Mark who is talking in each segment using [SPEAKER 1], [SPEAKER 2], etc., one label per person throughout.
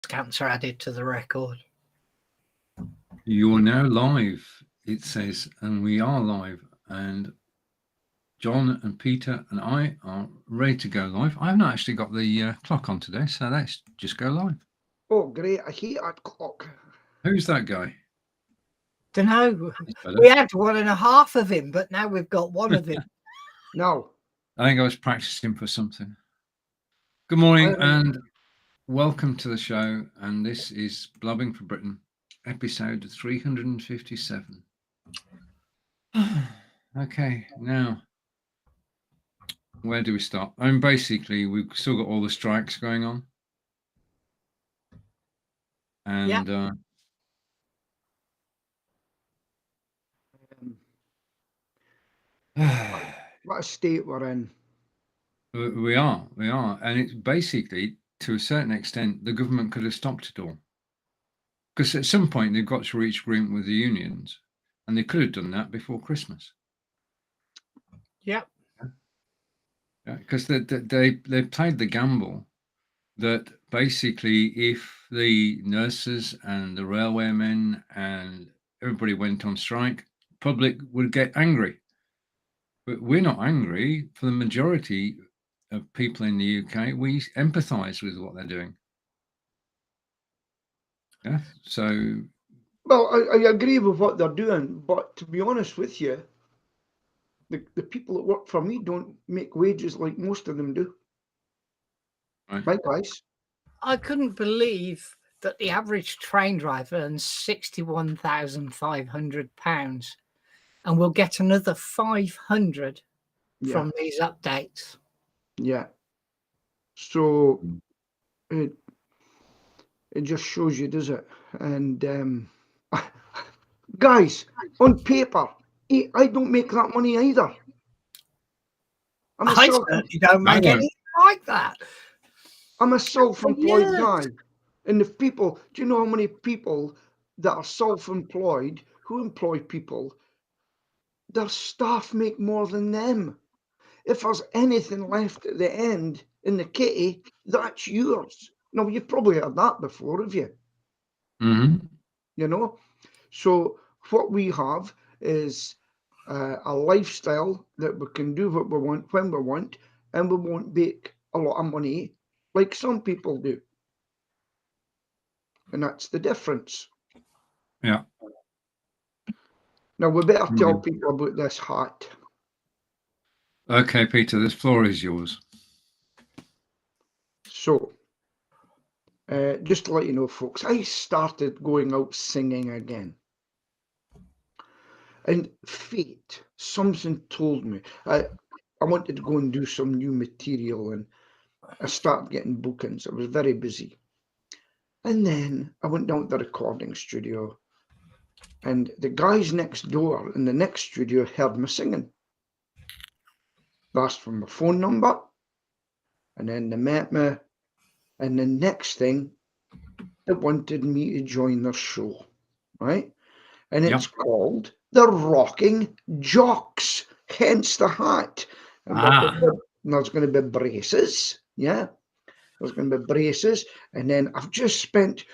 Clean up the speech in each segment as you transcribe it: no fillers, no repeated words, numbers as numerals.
[SPEAKER 1] Cancer added to the record.
[SPEAKER 2] You're now live, it says, and we are live. And John and Peter and I are ready to go live. I haven't actually got the clock on today, so let's just go live.
[SPEAKER 3] Oh, great. I hate that clock.
[SPEAKER 2] Who's that guy?
[SPEAKER 1] Don't know. We had 1.5 of him, but now we've got one of him.
[SPEAKER 3] No.
[SPEAKER 2] I think I was practicing for something. Good morning and welcome to the show. And this is Blabbing for Britain, episode 357. Okay, now, where do we start? I mean, basically, we've still got all the strikes going on. And
[SPEAKER 3] what a state we're in.
[SPEAKER 2] We are. And it's basically, to a certain extent, the government could have stopped it all. Because at some point, they've got to reach agreement with the unions, and they could have done that before Christmas.
[SPEAKER 1] Yeah.
[SPEAKER 2] Because they played the gamble that basically if the nurses and the railwaymen and everybody went on strike, public would get angry. But we're not angry. For the majority of people in the UK, we empathise with what they're doing. Yeah, so...
[SPEAKER 3] Well, I agree with what they're doing, but to be honest with you, the people that work for me don't make wages like most of them do. Right, guys?
[SPEAKER 1] I couldn't believe that the average train driver earns £61,500 and will get another 500 from these updates.
[SPEAKER 3] Yeah. So it just shows you, does it? And guys, on paper, I don't make that money either.
[SPEAKER 1] I certainly don't make anything like that.
[SPEAKER 3] I'm a self-employed guy. And if people, do you know how many people that are self-employed who employ people, their staff make more than them? If there's anything left at the end in the kitty, that's yours. Now, you've probably heard that before, have you?
[SPEAKER 2] Mm-hmm.
[SPEAKER 3] You know? So what we have is a lifestyle that we can do what we want when we want, and we won't make a lot of money like some people do. And that's the difference.
[SPEAKER 2] Yeah.
[SPEAKER 3] Now, we better tell people about this hat.
[SPEAKER 2] Okay, Peter, this floor is yours.
[SPEAKER 3] So, just to let you know, folks, I started going out singing again. And fate, something told me, I wanted to go and do some new material, and I started getting bookings. I was very busy. And then I went down to the recording studio, and the guys next door in the next studio heard me singing. They asked for my phone number, and then they met me, and the next thing, they wanted me to join their show, right? And it's called The Rocking Jocks, hence the hat. And there's going to be braces, yeah? There's going to be braces, and then I've just spent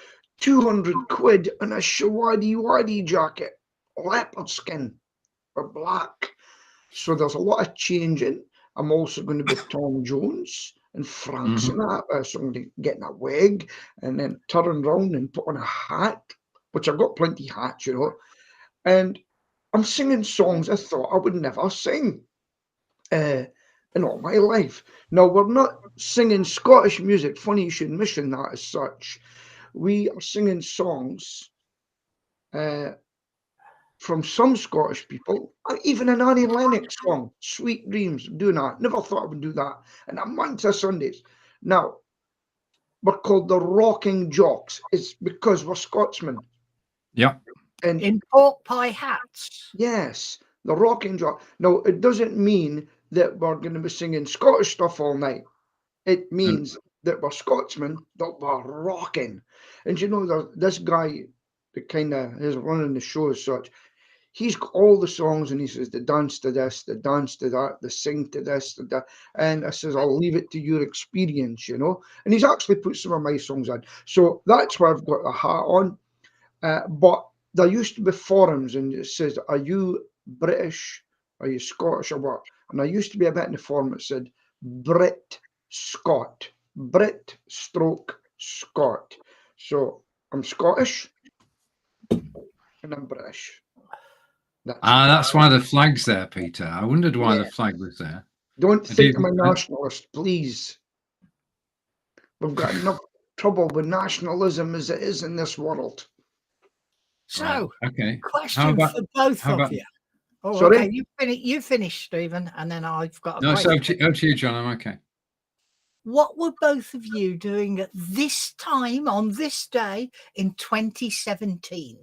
[SPEAKER 3] 200 quid on a shawadi-wadi jacket, leopard skin, or black. So there's a lot of changing. I'm also going to be Tom Jones and Frank Sinatra, so I'm going to get in a wig and then turn around and put on a hat, which I've got plenty of hats, you know. And I'm singing songs I thought I would never sing in all my life. Now, we're not singing Scottish music. Funny you should mention that as such. We are singing songs from some Scottish people, even an Annie Lennox song, Sweet Dreams, doing that. Never thought I would do that. And a month of Sundays. Now, we're called the Rocking Jocks. It's because we're Scotsmen.
[SPEAKER 2] Yeah.
[SPEAKER 1] And in pork pie hats.
[SPEAKER 3] Yes, the Rocking Jock. Now, it doesn't mean that we're going to be singing Scottish stuff all night. It means that we're Scotsmen, that we're rocking. And you know, this guy that kind of is running the show as such, he's got all the songs, and he says, the dance to this, the dance to that, the sing to this, that. And I says, I'll leave it to your experience, you know. And he's actually put some of my songs in. So that's why I've got a hat on. But there used to be forums, and it says, are you British? Are you Scottish or what? And I used to be a bit in the forum that said Brit Scot. Brit stroke Scot. So I'm Scottish and I'm British.
[SPEAKER 2] That's why the flag's there, Peter. I wondered why the flag was there.
[SPEAKER 3] Don't think I'm a nationalist, please. We've got enough trouble with nationalism as it is in this world.
[SPEAKER 1] So,
[SPEAKER 2] okay.
[SPEAKER 1] Question for both of you. Oh,
[SPEAKER 3] Sorry?
[SPEAKER 1] okay. You finish, Stephen, and then I've got a
[SPEAKER 2] No,
[SPEAKER 1] question.
[SPEAKER 2] it's up to you, John. I'm okay.
[SPEAKER 1] What were both of you doing at this time on this day in 2017?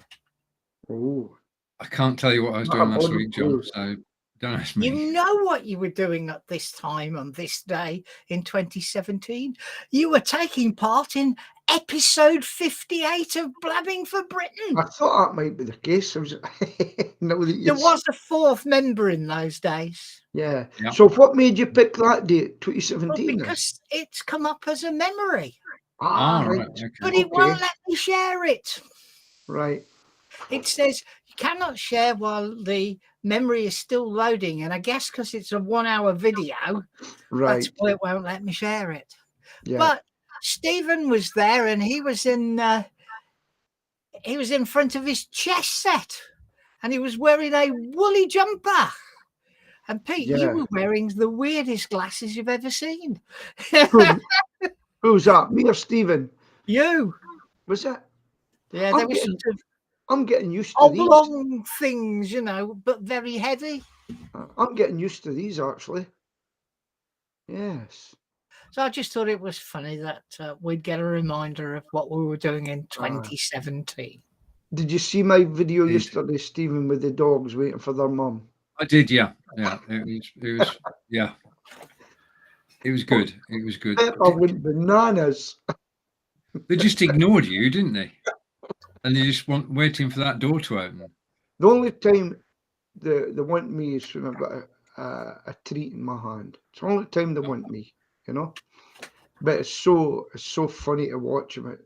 [SPEAKER 3] Oh,
[SPEAKER 2] I can't tell you what I was doing last week, John. So don't ask me.
[SPEAKER 1] You know what you were doing at this time on this day in 2017? You were taking part in episode 58 of Blabbing for Britain.
[SPEAKER 3] I thought that might be the case. There
[SPEAKER 1] was a fourth member in those days.
[SPEAKER 3] Yeah. So what made you pick that date, 2017?
[SPEAKER 1] Well, because it's come up as a memory.
[SPEAKER 3] Right.
[SPEAKER 2] Okay.
[SPEAKER 1] But it won't let me share it.
[SPEAKER 3] Right.
[SPEAKER 1] It says you cannot share while the memory is still loading, and I guess because it's a 1 hour video, that's why it won't let me share it.
[SPEAKER 3] Yeah.
[SPEAKER 1] But Stephen was there, and he was in front of his chess set, and he was wearing a woolly jumper. And Pete, you were wearing the weirdest glasses you've ever seen.
[SPEAKER 3] Who's that? Me or Stephen?
[SPEAKER 1] You.
[SPEAKER 3] Was it?
[SPEAKER 1] Yeah, there was sort of
[SPEAKER 3] I'm getting used to
[SPEAKER 1] oblong things, you know, but very heavy.
[SPEAKER 3] I'm getting used to these, actually. Yes.
[SPEAKER 1] So I just thought it was funny that we'd get a reminder of what we were doing in 2017.
[SPEAKER 3] Did you see my video yesterday, Stephen, with the dogs waiting for their mum?
[SPEAKER 2] I did, yeah. It was yeah. It was good. It was good.
[SPEAKER 3] I went bananas.
[SPEAKER 2] They just ignored you, didn't they? And they just waiting for that door to open.
[SPEAKER 3] The only time they want me is when I've got a treat in my hand. It's the only time they want me, you know. But it's so funny to watch them.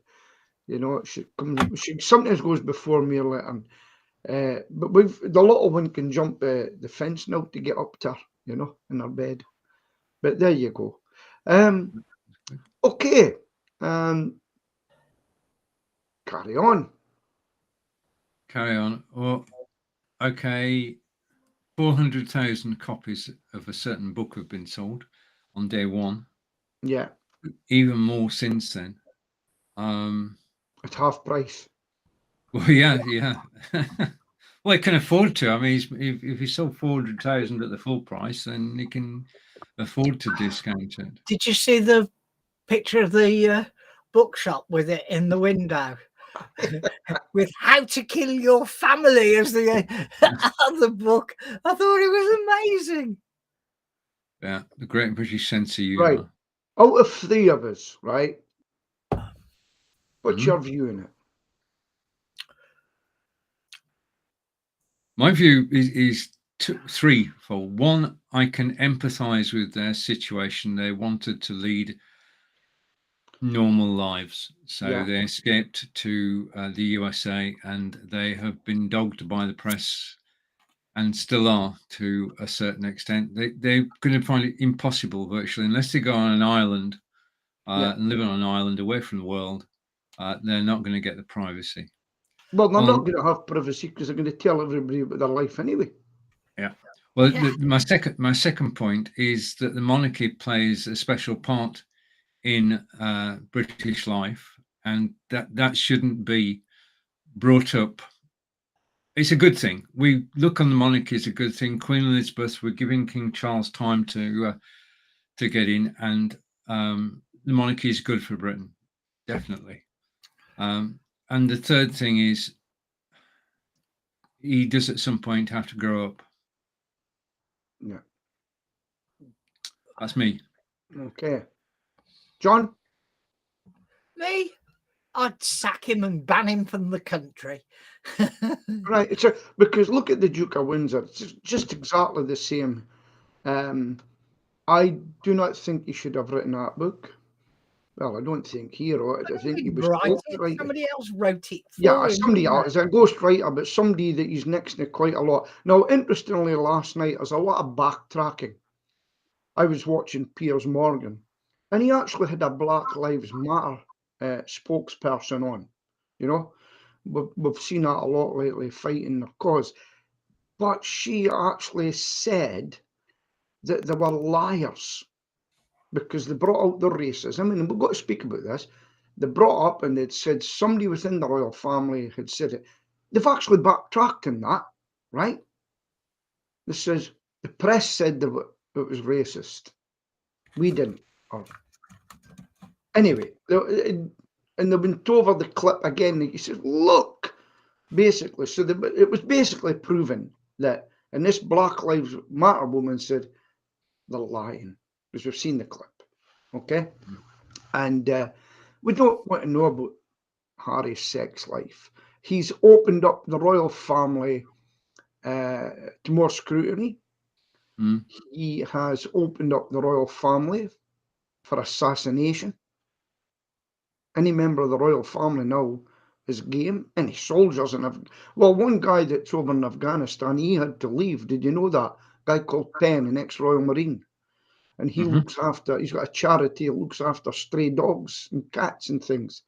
[SPEAKER 3] You know, she sometimes goes before me or later. But the little one can jump the fence now to get up to her, you know, in her bed. But there you go. Okay. Carry on.
[SPEAKER 2] Well, okay. 400,000 copies of a certain book have been sold on day one.
[SPEAKER 3] Yeah.
[SPEAKER 2] Even more since then.
[SPEAKER 3] At half price.
[SPEAKER 2] Well, yeah. Well, he can afford to. I mean, if he sold 400,000 at the full price, then he can afford to discount it.
[SPEAKER 1] Did you see the picture of the bookshop with it in the window? With How to Kill Your Family as the other book. I thought it was amazing.
[SPEAKER 2] Yeah, the Great British Sense of Humour.
[SPEAKER 3] Right. Out of three of us, right? What's your view on it?
[SPEAKER 2] My view is threefold. One, I can empathise with their situation. They wanted to lead normal lives, so they escaped to the USA, and they have been dogged by the press, and still are to a certain extent. They're going to find it impossible, virtually, unless they go on an island and live on an island away from the world. They're not going to get the privacy.
[SPEAKER 3] Well, they're not going to have privacy because they're going to tell everybody about their life anyway.
[SPEAKER 2] Yeah. Well, my second point is that the monarchy plays a special part in British life, and that shouldn't be brought up. It's a good thing. We look on the monarchy as a good thing. Queen Elizabeth, we're giving King Charles time to get in, and the monarchy is good for Britain, definitely. And the third thing is, he does at some point have to grow up.
[SPEAKER 3] Yeah.
[SPEAKER 2] That's me.
[SPEAKER 3] Okay. John?
[SPEAKER 1] Me? I'd sack him and ban him from the country.
[SPEAKER 3] Right, because look at the Duke of Windsor. It's just exactly the same. I do not think he should have written that book. Well, I don't think he wrote it. I think he was told to write it.
[SPEAKER 1] Somebody else wrote it for
[SPEAKER 3] Yeah,
[SPEAKER 1] him.
[SPEAKER 3] somebody else, a ghostwriter, but somebody that he's next to quite a lot. Now, interestingly, last night there's a lot of backtracking. I was watching Piers Morgan, and he actually had a Black Lives Matter spokesperson on. You know, we've seen that a lot lately, fighting their cause. But she actually said that they were liars because they brought out the racism, and we've got to speak about this. They brought up and they'd said somebody within the royal family had said it. They've actually backtracked on that, right? This says the press said that it was racist. We didn't. Anyway, and they went over the clip again. He says, look, basically, so it was basically proven that, and this Black Lives Matter woman said, they're lying, because we've seen the clip, okay? And we don't want to know about Harry's sex life. He's opened up the royal family to more scrutiny. He has opened up the royal family for assassination. Any member of the royal family now is game. Any soldiers well, one guy that's over in Afghanistan, he had to leave. Did you know that? A guy called Penn, an ex-Royal Marine. And he looks after, he's got a charity that looks after stray dogs and cats and things.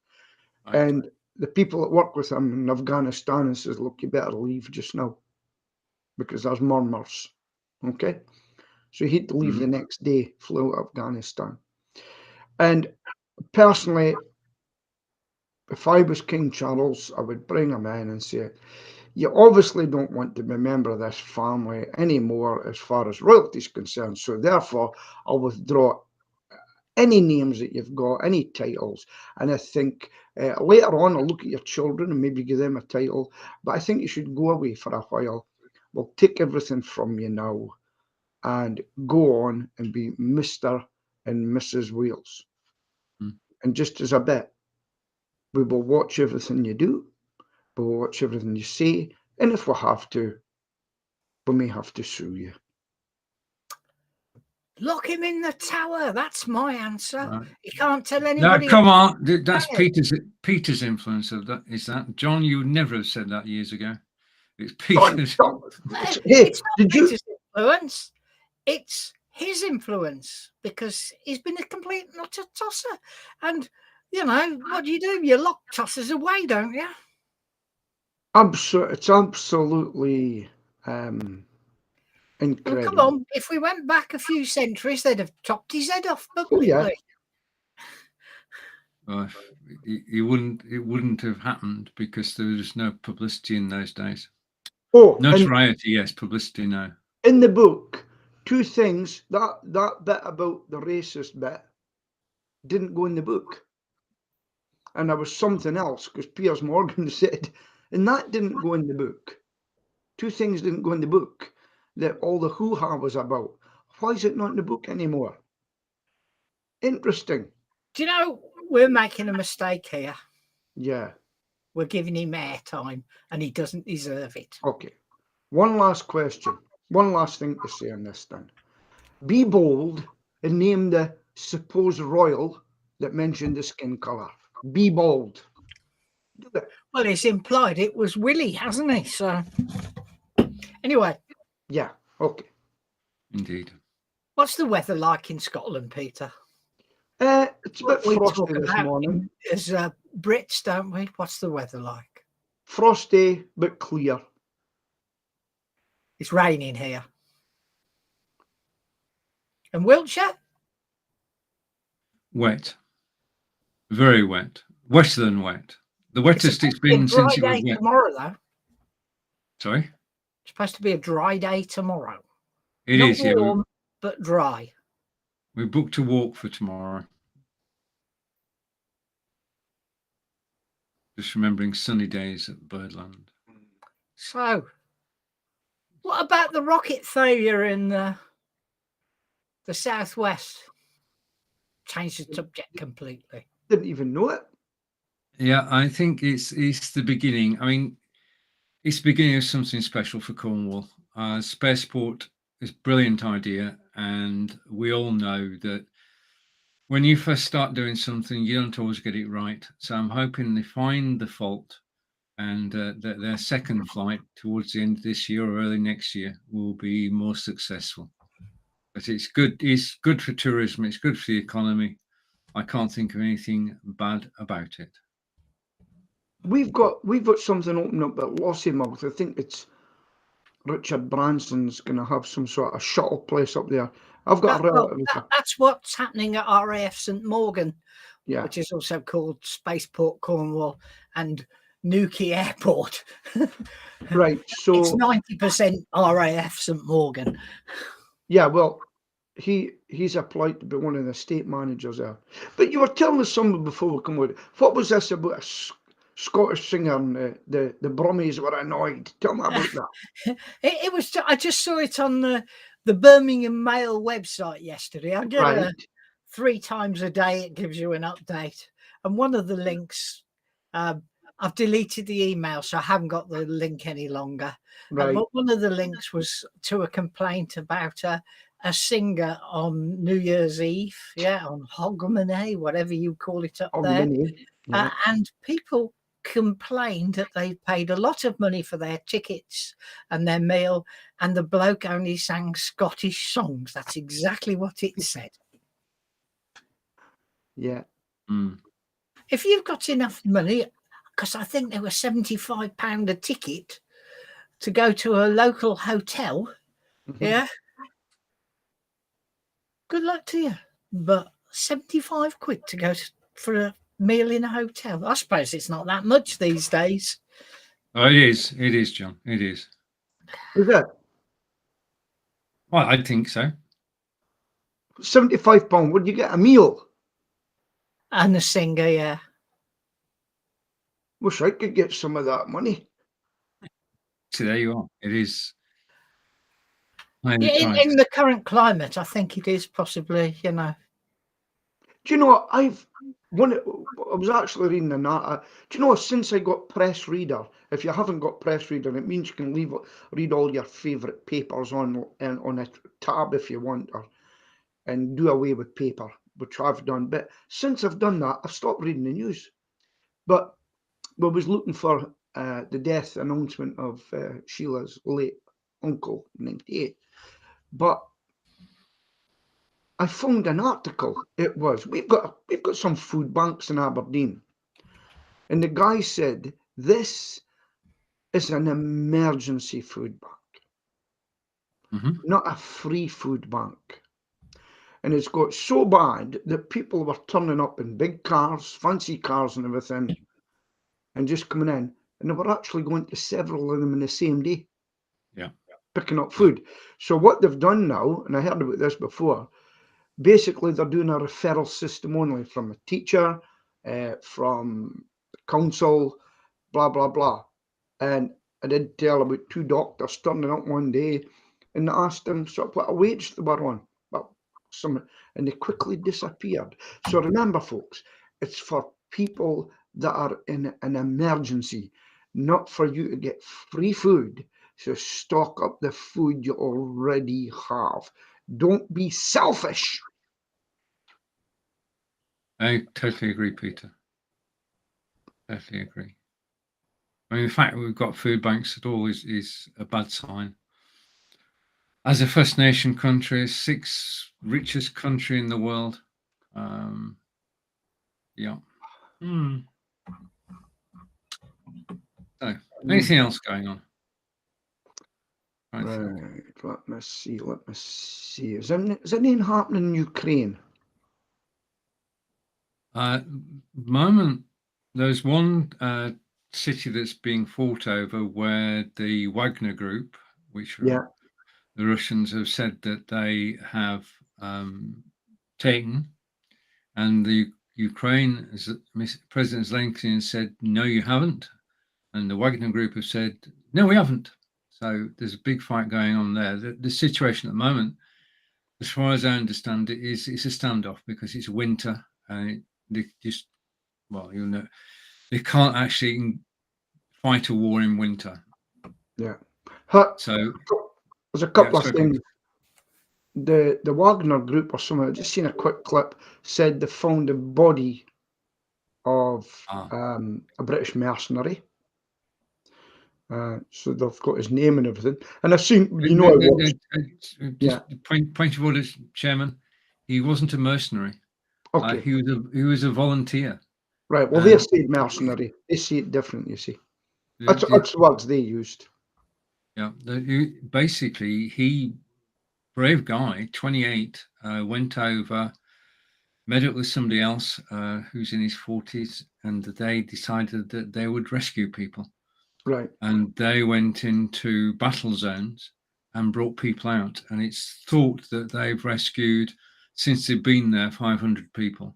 [SPEAKER 3] Right. And the people that work with him in Afghanistan and says, look, you better leave just now because there's murmurs. Okay? So he had to leave the next day, flew out of Afghanistan. And personally, if I was King Charles, I would bring him in and say, you obviously don't want to be a member of this family anymore as far as royalty is concerned. So therefore, I'll withdraw any names that you've got, any titles. And I think later on, I'll look at your children and maybe give them a title. But I think you should go away for a while. We'll take everything from you now and go on and be Mr. and Mrs. Wales. And just as a bit, we will watch everything you do. We'll watch everything you say. And if we have to, we may have to sue you.
[SPEAKER 1] Lock him in the tower. That's my answer.
[SPEAKER 2] Right.
[SPEAKER 1] You can't tell anybody.
[SPEAKER 2] No, come on. That's Peter's influence of that. Is that John? You would never have said that years ago. It's Peter's.
[SPEAKER 1] It's not Peter's influence. It's his influence because he's been a complete and utter tosser. And you know what do? You lock tossers away, don't you?
[SPEAKER 3] It's absolutely incredible.
[SPEAKER 1] Well, come on, if we went back a few centuries, they'd have chopped his head off publicly.
[SPEAKER 3] Oh, yeah.
[SPEAKER 2] It wouldn't have happened because there was no publicity in those days.
[SPEAKER 3] Oh,
[SPEAKER 2] notoriety, yes, publicity, no.
[SPEAKER 3] In the book, two things, that bit about the racist bit didn't go in the book. And there was something else, because Piers Morgan said, and that didn't go in the book. Two things didn't go in the book that all the hoo-ha was about. Why is it not in the book anymore? Interesting.
[SPEAKER 1] Do you know, we're making a mistake here.
[SPEAKER 3] Yeah.
[SPEAKER 1] We're giving him airtime, and he doesn't deserve it.
[SPEAKER 3] Okay. One last question. One last thing to say on this then. Be bold and name the supposed royal that mentioned the skin colour. Be bold. Do it.
[SPEAKER 1] Well, it's implied it was Willie, hasn't he? So, anyway.
[SPEAKER 3] Yeah, okay.
[SPEAKER 2] Indeed.
[SPEAKER 1] What's the weather like in Scotland, Peter?
[SPEAKER 3] It's a bit frosty this morning.
[SPEAKER 1] As Brits, don't we? What's the weather like?
[SPEAKER 3] Frosty, but clear.
[SPEAKER 1] It's raining here. And Wiltshire?
[SPEAKER 2] Wet. Very wet. Wetter than wet. The wettest it's been since it was wet.
[SPEAKER 1] Tomorrow, though.
[SPEAKER 2] Sorry?
[SPEAKER 1] It's supposed to be a dry day tomorrow.
[SPEAKER 2] It
[SPEAKER 1] Not
[SPEAKER 2] is,
[SPEAKER 1] warm,
[SPEAKER 2] yeah.
[SPEAKER 1] But dry.
[SPEAKER 2] We booked a walk for tomorrow. Just remembering sunny days at Birdland.
[SPEAKER 1] So, what about the rocket failure in the southwest? Changed the subject completely.
[SPEAKER 3] Didn't even know it.
[SPEAKER 2] Yeah, I think it's the beginning. I mean, it's the beginning of something special for Cornwall. Spaceport is a brilliant idea, and we all know that when you first start doing something, you don't always get it right. So I'm hoping they find the fault, and that their second flight towards the end of this year or early next year will be more successful. But it's good. It's good for tourism. It's good for the economy. I can't think of anything bad about it.
[SPEAKER 3] We've got something open up at Lossiemouth. I think it's Richard Branson's going to have some sort of shuttle place up there. I've got a relative.
[SPEAKER 1] That's what's happening at RAF St Morgan,
[SPEAKER 3] Yeah.
[SPEAKER 1] which is also called Spaceport Cornwall and Newquay Airport.
[SPEAKER 3] Right. So
[SPEAKER 1] it's 90% RAF St Morgan.
[SPEAKER 3] Yeah, well, he's applied to be one of the estate managers there. But you were telling us something before we come out. What was this about a Scottish singer and the Brummies were annoyed? Tell me about that.
[SPEAKER 1] It was. I just saw it on the Birmingham Mail website yesterday. I get
[SPEAKER 3] Right.
[SPEAKER 1] 3 times a day. It gives you an update, and one of the links. I've deleted the email, so I haven't got the link any longer.
[SPEAKER 3] Right.
[SPEAKER 1] But one of the links was to a complaint about a singer on New Year's Eve, on Hogmanay, whatever you call it up there.
[SPEAKER 3] Yeah.
[SPEAKER 1] And people complained that they paid a lot of money for their tickets and their meal, and the bloke only sang Scottish songs. That's exactly what it said.
[SPEAKER 3] Yeah.
[SPEAKER 2] Mm.
[SPEAKER 1] If you've got enough money, because I think there were £75 a ticket to go to a local hotel,
[SPEAKER 3] Mhm.
[SPEAKER 1] good luck to you. But 75 quid to go for a meal in a hotel, I suppose it's not that much these days.
[SPEAKER 2] Oh, it is, John. It is.
[SPEAKER 3] Is it?
[SPEAKER 2] Well, I think so.
[SPEAKER 3] £75. Would you get a meal?
[SPEAKER 1] And a singer, yeah.
[SPEAKER 3] Wish I could get some of that money.
[SPEAKER 2] So there you are. It is.
[SPEAKER 1] In the current climate, I think it is possibly,
[SPEAKER 3] Do you know, I was actually reading an article. Do you know, since I got Press Reader, if you haven't got Press Reader, it means you can read all your favourite papers on a tab if you want, and do away with paper, which I've done. But since I've done that, I've stopped reading the news. But we was looking for the death announcement of Sheila's late uncle, 98. But I found an article. It was we've got some food banks in Aberdeen, and the guy said this is an emergency food bank, not a free food bank. And it's got so bad that people were turning up in big cars, fancy cars and everything, and just coming in, and they were actually going to several of them in the same day.
[SPEAKER 2] Yeah.
[SPEAKER 3] Picking up food. So what they've done now, and I heard about this before, basically they're doing a referral system only from a teacher, from the council, blah, blah, blah. And I did tell about 2 doctors turning up one day and asked them sort of what a wage they were on. Well, and they quickly disappeared. So remember, folks, it's for people that are in an emergency, not for you to get free food. So stock up the food you already have. Don't be selfish.
[SPEAKER 2] I totally agree, Peter. Totally agree. I mean, the fact that we've got food banks at all is a bad sign. As a First Nation country, 6th richest country in the world. Yeah. So, anything else going on?
[SPEAKER 3] Right, let me see. Is anything happening in Ukraine?
[SPEAKER 2] Moment, there's one city that's being fought over where the Wagner Group, which the Russians have said that they have taken, and the Ukraine, President Zelensky said, no, you haven't. And the Wagner Group have said, no, we haven't. So there's a big fight going on there. The situation at the moment, as far as I understand it, is it's a standoff because it's winter and they just, well, you'll know, they can't actually fight a war in winter.
[SPEAKER 3] Yeah.
[SPEAKER 2] So
[SPEAKER 3] There's a couple
[SPEAKER 2] yeah,
[SPEAKER 3] of things. The Wagner Group or something, I've just seen a quick clip, said they found the body of a British mercenary. So they've got his name and everything. And I've seen, you know,
[SPEAKER 2] just point of order, Chairman. He wasn't a mercenary.
[SPEAKER 3] Okay.
[SPEAKER 2] He was a volunteer.
[SPEAKER 3] Right. Well, they say mercenary. They see it different, you see. That's the words they used.
[SPEAKER 2] Yeah. Basically, he, brave guy, 28, went over, met up with somebody else who's in his 40s, and they decided that they would rescue people.
[SPEAKER 3] Right.
[SPEAKER 2] And they went into battle zones and brought people out. And it's thought that they've rescued, since they've been there, 500 people.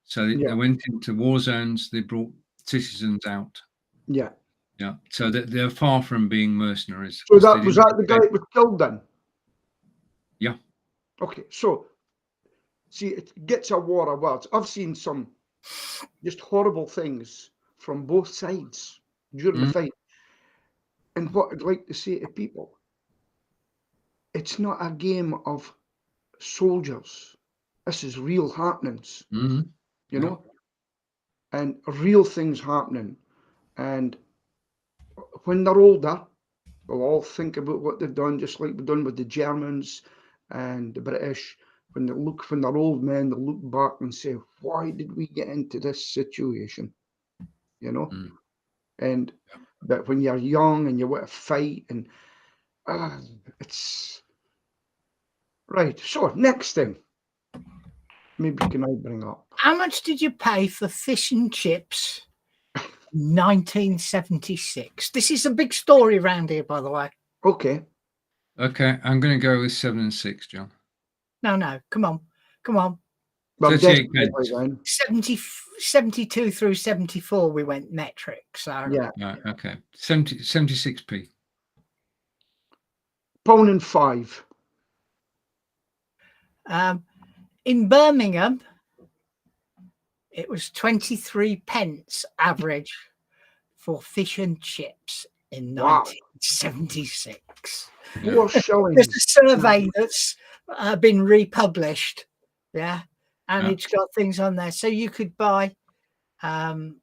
[SPEAKER 2] So they went into war zones, they brought citizens out.
[SPEAKER 3] Yeah.
[SPEAKER 2] Yeah. So they're far from being mercenaries.
[SPEAKER 3] So was that the guy that was killed then?
[SPEAKER 2] Yeah.
[SPEAKER 3] Okay. So, see, it gets a war of words. I've seen some just horrible things from both sides during the fight. And what I'd like to say to people, it's not a game of soldiers. This is real happenings, you know, and real things happening. And when they're older, they'll all think about what they've done, just like we've done with the Germans and the British. When they're old men, they'll look back and say, why did we get into this situation? You know? And but when you're young and you want to fight, and it's right. So next thing, maybe can I bring up?
[SPEAKER 1] How much did you pay for fish and chips? 1976. This is a big story around here, by the way.
[SPEAKER 3] Okay.
[SPEAKER 2] Okay, I'm going to go with 7 and 6, John.
[SPEAKER 1] No, come on.
[SPEAKER 3] Well,
[SPEAKER 2] 38 pence.
[SPEAKER 1] 72 through 74, we went metric. So
[SPEAKER 3] yeah.
[SPEAKER 2] Right, okay. 76p.
[SPEAKER 3] £1.05.
[SPEAKER 1] In Birmingham, it was 23 pence average for fish and chips in 1976.
[SPEAKER 3] 4 shillings.
[SPEAKER 1] There's a survey that's been republished, and it's got things on there. So you could buy, where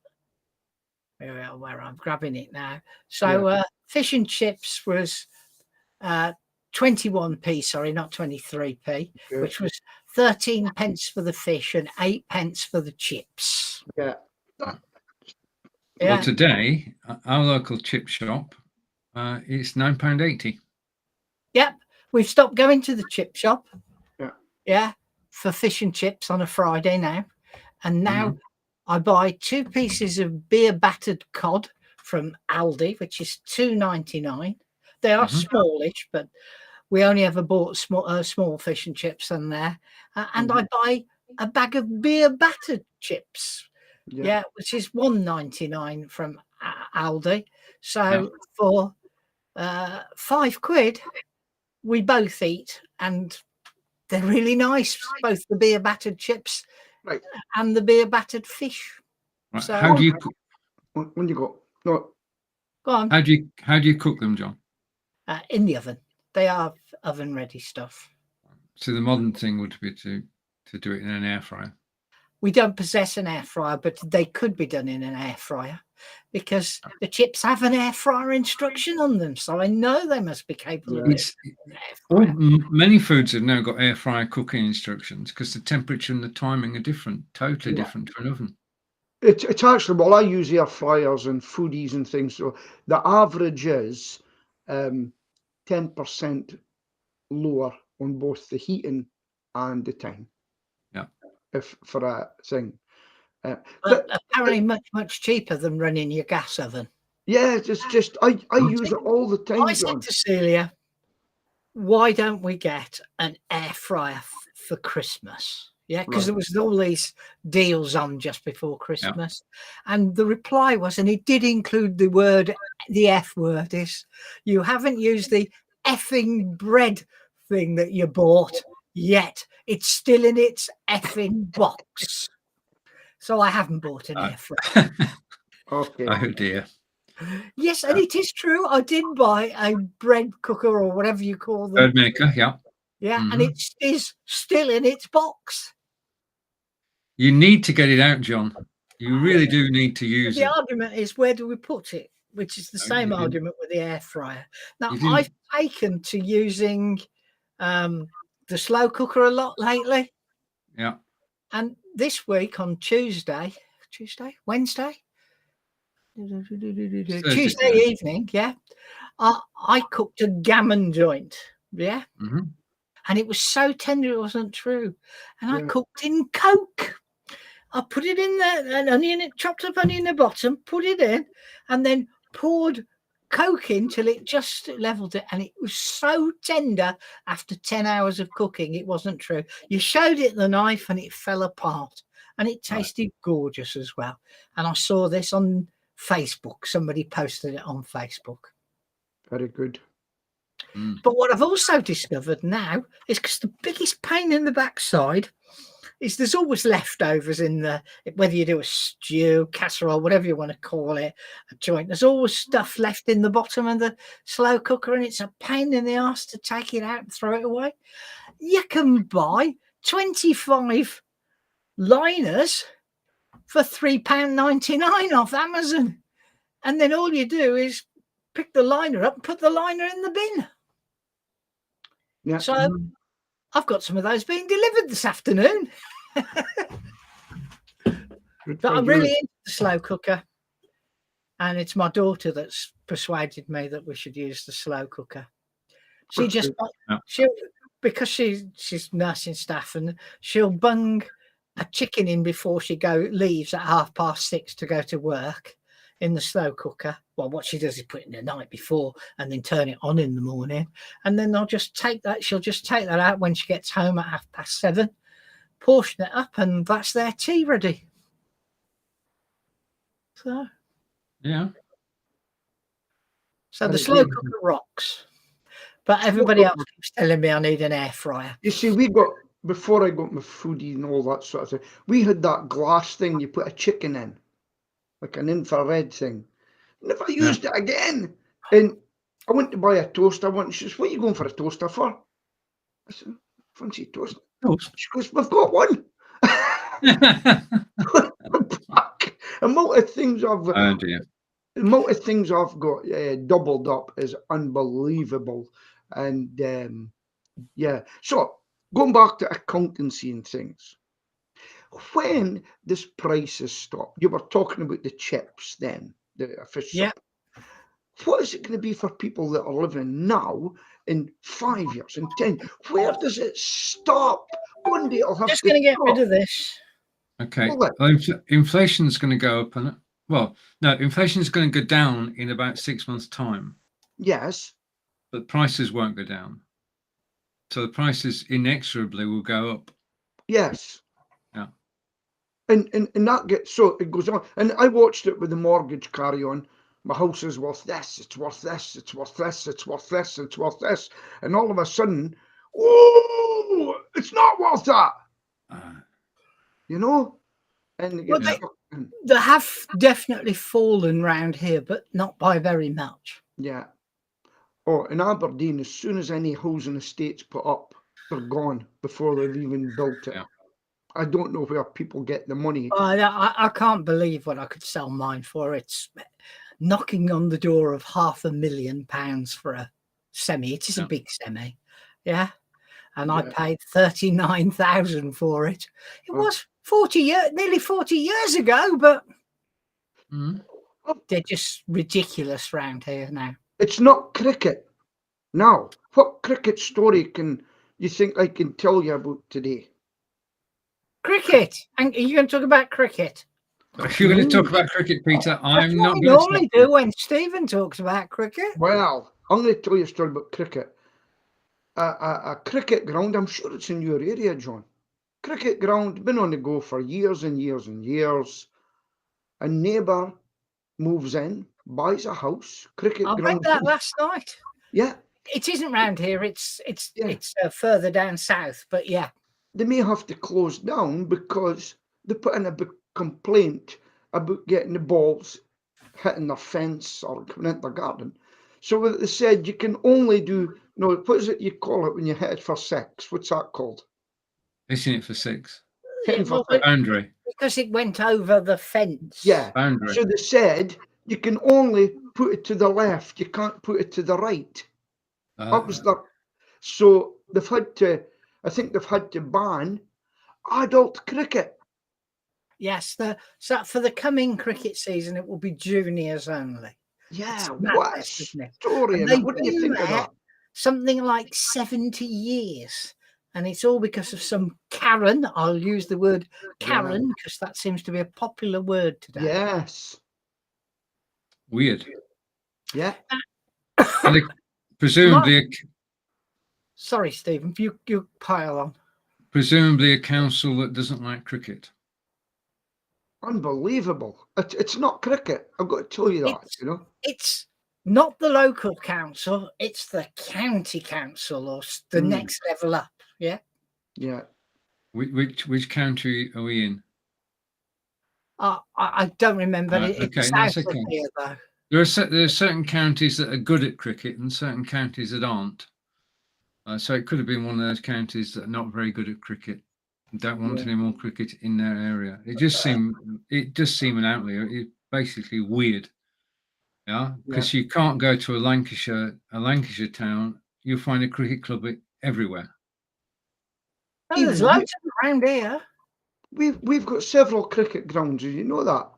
[SPEAKER 1] I'm grabbing it now. So fish and chips was 21p, sorry, not 23p, which was 13 pence for the fish and 8 pence for the chips.
[SPEAKER 3] Yeah.
[SPEAKER 2] Well, today, our local chip shop, it's £9.80.
[SPEAKER 1] Yep. We've stopped going to the chip shop.
[SPEAKER 3] Yeah.
[SPEAKER 1] For fish and chips on a Friday now. And now I buy 2 pieces of beer battered cod from Aldi, which is £2.99. They are smallish, but we only ever bought small fish and chips on there. And I buy a bag of beer battered chips, which is £1.99 from Aldi. So for £5, we both eat, and they're really nice, both the beer battered chips and the beer battered fish.
[SPEAKER 2] Right.
[SPEAKER 1] So
[SPEAKER 2] How do you cook?
[SPEAKER 3] When you go? No.
[SPEAKER 1] Go on.
[SPEAKER 2] How do you cook them, John?
[SPEAKER 1] In the oven. They are oven ready stuff.
[SPEAKER 2] So the modern thing would be to do it in an air fryer.
[SPEAKER 1] We don't possess an air fryer, but they could be done in an air fryer because the chips have an air fryer instruction on them. So I know they must be capable of it.
[SPEAKER 2] Many foods have now got air fryer cooking instructions because the temperature and the timing are different, totally different to an oven.
[SPEAKER 3] It's actually, well, I use air fryers and foodies and things. So the average is 10% lower on both the heating and the time.
[SPEAKER 2] Yeah.
[SPEAKER 3] If for a thing.
[SPEAKER 1] But apparently much cheaper than running your gas oven.
[SPEAKER 3] Yeah, it's just I use it all the time.
[SPEAKER 1] I said to Celia, why don't we get an air fryer for Christmas? Yeah, because there was all these deals on just before Christmas. And the reply was, and it did include the F word, is you haven't used the effing bread thing that you bought yet. It's still in its effing box. So I haven't bought an air fryer.
[SPEAKER 3] Okay.
[SPEAKER 2] Oh dear.
[SPEAKER 1] Yes, and it is true. I did buy a bread cooker or whatever you call them.
[SPEAKER 2] Bird maker, yeah.
[SPEAKER 1] Yeah, and it is still in its box.
[SPEAKER 2] You need to get it out, John. You really do need to use
[SPEAKER 1] The
[SPEAKER 2] it.
[SPEAKER 1] argument is, where do we put it? Which is the same
[SPEAKER 2] you didn't-
[SPEAKER 1] argument with the air fryer. Now,
[SPEAKER 2] you didn't-
[SPEAKER 1] I've taken to using the slow cooker a lot lately.
[SPEAKER 2] Yeah.
[SPEAKER 1] And this week on Wednesday, Tuesday evening, yeah, I cooked a gammon joint, yeah, and it was so tender it wasn't true. And I cooked in Coke. I put it in there, an onion, chopped up onion in the bottom, put it in, and then poured Coke in till it just leveled it. And it was so tender after 10 hours of cooking, it wasn't true. You showed it the knife and it fell apart. And it tasted gorgeous as well. And I saw this on Facebook. Somebody posted it on Facebook.
[SPEAKER 3] Very good.
[SPEAKER 1] But what I've also discovered now is, because the biggest pain in the backside is there's always leftovers in the, whether you do a stew, casserole, whatever you want to call it, a joint, there's always stuff left in the bottom of the slow cooker, and it's a pain in the arse to take it out and throw it away. You can buy 25 liners for £3.99 off Amazon, and then all you do is pick the liner up and put the liner in the bin.
[SPEAKER 3] Yeah.
[SPEAKER 1] So I've got some of those being delivered this afternoon. But I'm really into the slow cooker, and it's my daughter that's persuaded me that we should use the slow cooker. She just because she's nursing staff, and she'll bung a chicken in before she leaves at 6:30 to go to work in the slow cooker. Well, what she does is put it in the night before and then turn it on in the morning, and then she'll just take that out when she gets home at 7:30, portion it up, and that's their tea ready. So the slow cooker rocks, but everybody else keeps telling me I need an air fryer.
[SPEAKER 3] You see, before I got my foodie and all that sort of thing, we had that glass thing you put a chicken in, like an infrared thing. Never used it again. And I went to buy a toaster once. She says, "What are you going for a toaster for?" I said, "Fancy toast." She goes, "We've got one." The amount of things I've got doubled up is unbelievable. And so going back to accountancy and things, when this prices stop, you were talking about the chips then, the fish.
[SPEAKER 1] Yeah.
[SPEAKER 3] What is it going to be for people that are living now in 5 years, in 10? Where does it stop? One day it'll have
[SPEAKER 1] just going to get rid of this.
[SPEAKER 2] Okay. Inflation's going to go up, inflation's going to go down in about 6 months' time.
[SPEAKER 3] Yes.
[SPEAKER 2] But prices won't go down. So the prices inexorably will go up.
[SPEAKER 3] Yes.
[SPEAKER 2] Yeah.
[SPEAKER 3] And that it goes on. And I watched it with the mortgage carry on. My house is worth this, it's worth this, it's worth this, it's worth this, it's worth this. And all of a sudden, it's not worth that. And
[SPEAKER 1] they have definitely fallen round here, but not by very much.
[SPEAKER 3] Yeah. Oh, in Aberdeen, as soon as any housing estates put up, they're gone before they've even built it. Yeah. I don't know where people get the money.
[SPEAKER 1] I can't believe what I could sell mine for. It's knocking on the door of £500,000 for a semi. It is a big semi. Yeah. And I paid 39,000 for it. It was nearly 40 years ago, but they're just ridiculous round here now.
[SPEAKER 3] It's not cricket. Now, what cricket story can you think I can tell you about today?
[SPEAKER 1] Cricket. And are you going to talk about cricket?
[SPEAKER 2] If you're going to talk about cricket, Peter, I'm not going to.
[SPEAKER 1] Normally do when Stephen talks about cricket.
[SPEAKER 3] Well, I'm going to tell you a story about cricket. A cricket ground, I'm sure it's in your area, John. Cricket ground, been on the go for years and years and years. A neighbour moves in, buys a house, cricket ground.
[SPEAKER 1] I read that last night.
[SPEAKER 3] Yeah.
[SPEAKER 1] It isn't round here. It's further down south, but yeah.
[SPEAKER 3] They may have to close down because they put in a big complaint about getting the balls hitting their fence or coming into the garden. So what they said, you can only do, no, what is it you call it when you hit it for 6? What's that called?
[SPEAKER 2] Hitting it for 6.
[SPEAKER 3] Hitting
[SPEAKER 1] Yeah,
[SPEAKER 3] for
[SPEAKER 1] well,
[SPEAKER 3] 6.
[SPEAKER 2] Boundary.
[SPEAKER 1] because it went over the fence.
[SPEAKER 3] Yeah.
[SPEAKER 2] Boundary.
[SPEAKER 3] So they said you can only put it to the left. You can't put it to the right. That was the. So they've had to. I think they've had to ban adult cricket.
[SPEAKER 1] Yes, so for the coming cricket season, it will be juniors only.
[SPEAKER 3] Yeah,
[SPEAKER 1] It's
[SPEAKER 3] what a
[SPEAKER 1] madness, isn't it?
[SPEAKER 3] story!
[SPEAKER 1] And
[SPEAKER 3] And
[SPEAKER 1] they've
[SPEAKER 3] what do you
[SPEAKER 1] been
[SPEAKER 3] think of
[SPEAKER 1] there
[SPEAKER 3] that?
[SPEAKER 1] something like 70 years. And it's all because of some Karen. I'll use the word Karen because that seems to be a popular word today.
[SPEAKER 3] Yes.
[SPEAKER 2] Weird.
[SPEAKER 3] Yeah.
[SPEAKER 2] And presumably,
[SPEAKER 1] Sorry, Stephen, you pile on.
[SPEAKER 2] presumably a council that doesn't like cricket.
[SPEAKER 3] Unbelievable. It's not cricket. I've got to tell you that, you know.
[SPEAKER 1] It's not the local council, it's the county council or the next level up. Yeah.
[SPEAKER 3] Yeah.
[SPEAKER 2] Which county are we in?
[SPEAKER 1] I don't remember.
[SPEAKER 2] Right,
[SPEAKER 1] It's
[SPEAKER 2] okay,
[SPEAKER 1] south
[SPEAKER 2] that's okay.
[SPEAKER 1] of here, though.
[SPEAKER 2] There are certain counties that are good at cricket and certain counties that aren't. So it could have been one of those counties that are not very good at cricket and don't want any more cricket in their area. It just seemed an outlier. It's basically weird. Yeah, because you can't go to a Lancashire town. You'll find a cricket club everywhere.
[SPEAKER 1] Oh, there's loads of them around here.
[SPEAKER 3] We've got several cricket grounds. Did you know that?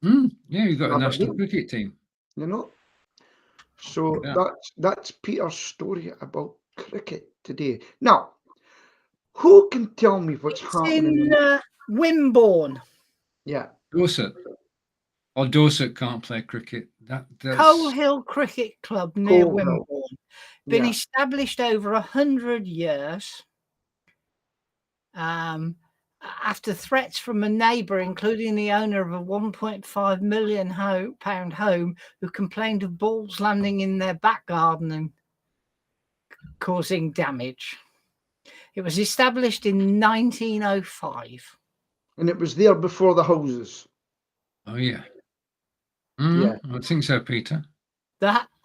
[SPEAKER 2] Yeah, you've got a national cricket team.
[SPEAKER 3] You know. So that's Peter's story about cricket today. Now, who can tell me what's happening
[SPEAKER 1] in Wimborne?
[SPEAKER 3] Yeah.
[SPEAKER 2] Dorset. Oh, Dorset can't play cricket. That's
[SPEAKER 1] Coal Hill Cricket Club near Wimborne. Been established over 100 years. After threats from a neighbour, including the owner of a £1.5 million pound home, who complained of balls landing in their back garden and causing damage. It was established in 1905.
[SPEAKER 3] And it was there before the houses.
[SPEAKER 2] Oh, yeah. Yeah. I think so, Peter.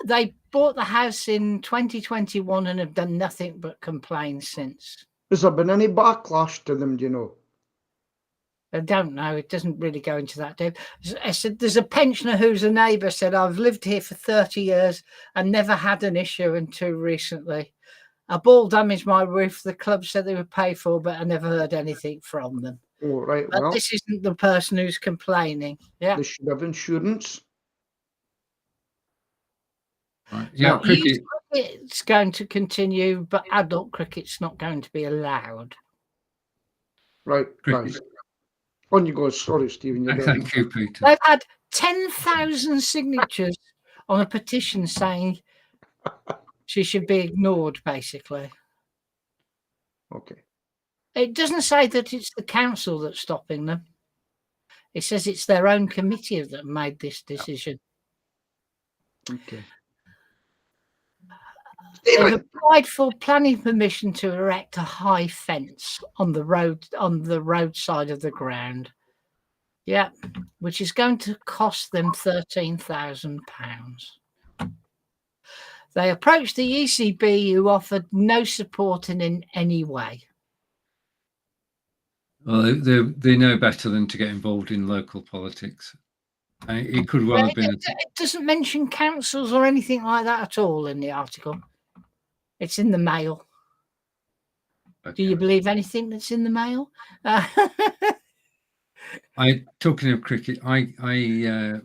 [SPEAKER 1] They bought the house in 2021 and have done nothing but complain since.
[SPEAKER 3] Has there been any backlash to them, do you know?
[SPEAKER 1] I don't know. It doesn't really go into that, Dave. I said there's a pensioner who's a neighbour said, I've lived here for 30 years and never had an issue until recently. A ball damaged my roof. The club said they would pay for, but I never heard anything from them.
[SPEAKER 3] Oh, right.
[SPEAKER 1] But this isn't the person who's complaining. Yeah.
[SPEAKER 3] They should have insurance.
[SPEAKER 2] Right. Yeah,
[SPEAKER 1] cricket's going to continue, but adult cricket's not going to be allowed.
[SPEAKER 3] Right. On you go. Sorry, Stephen.
[SPEAKER 2] Thank you, Peter.
[SPEAKER 1] They've had 10,000 signatures on a petition saying she should be ignored, basically.
[SPEAKER 3] Okay.
[SPEAKER 1] It doesn't say that it's the council that's stopping them. It says it's their own committee that made this decision.
[SPEAKER 3] Okay.
[SPEAKER 1] They've applied for planning permission to erect a high fence on the roadside of the ground. Yeah, which is going to cost them £13,000. They approached the ECB, who offered no support in any way.
[SPEAKER 2] Well, they know better than to get involved in local politics. It could well have been.
[SPEAKER 1] It doesn't mention councils or anything like that at all in the article. It's in the Mail. Okay. Do you believe anything that's in the Mail?
[SPEAKER 2] Talking of cricket, I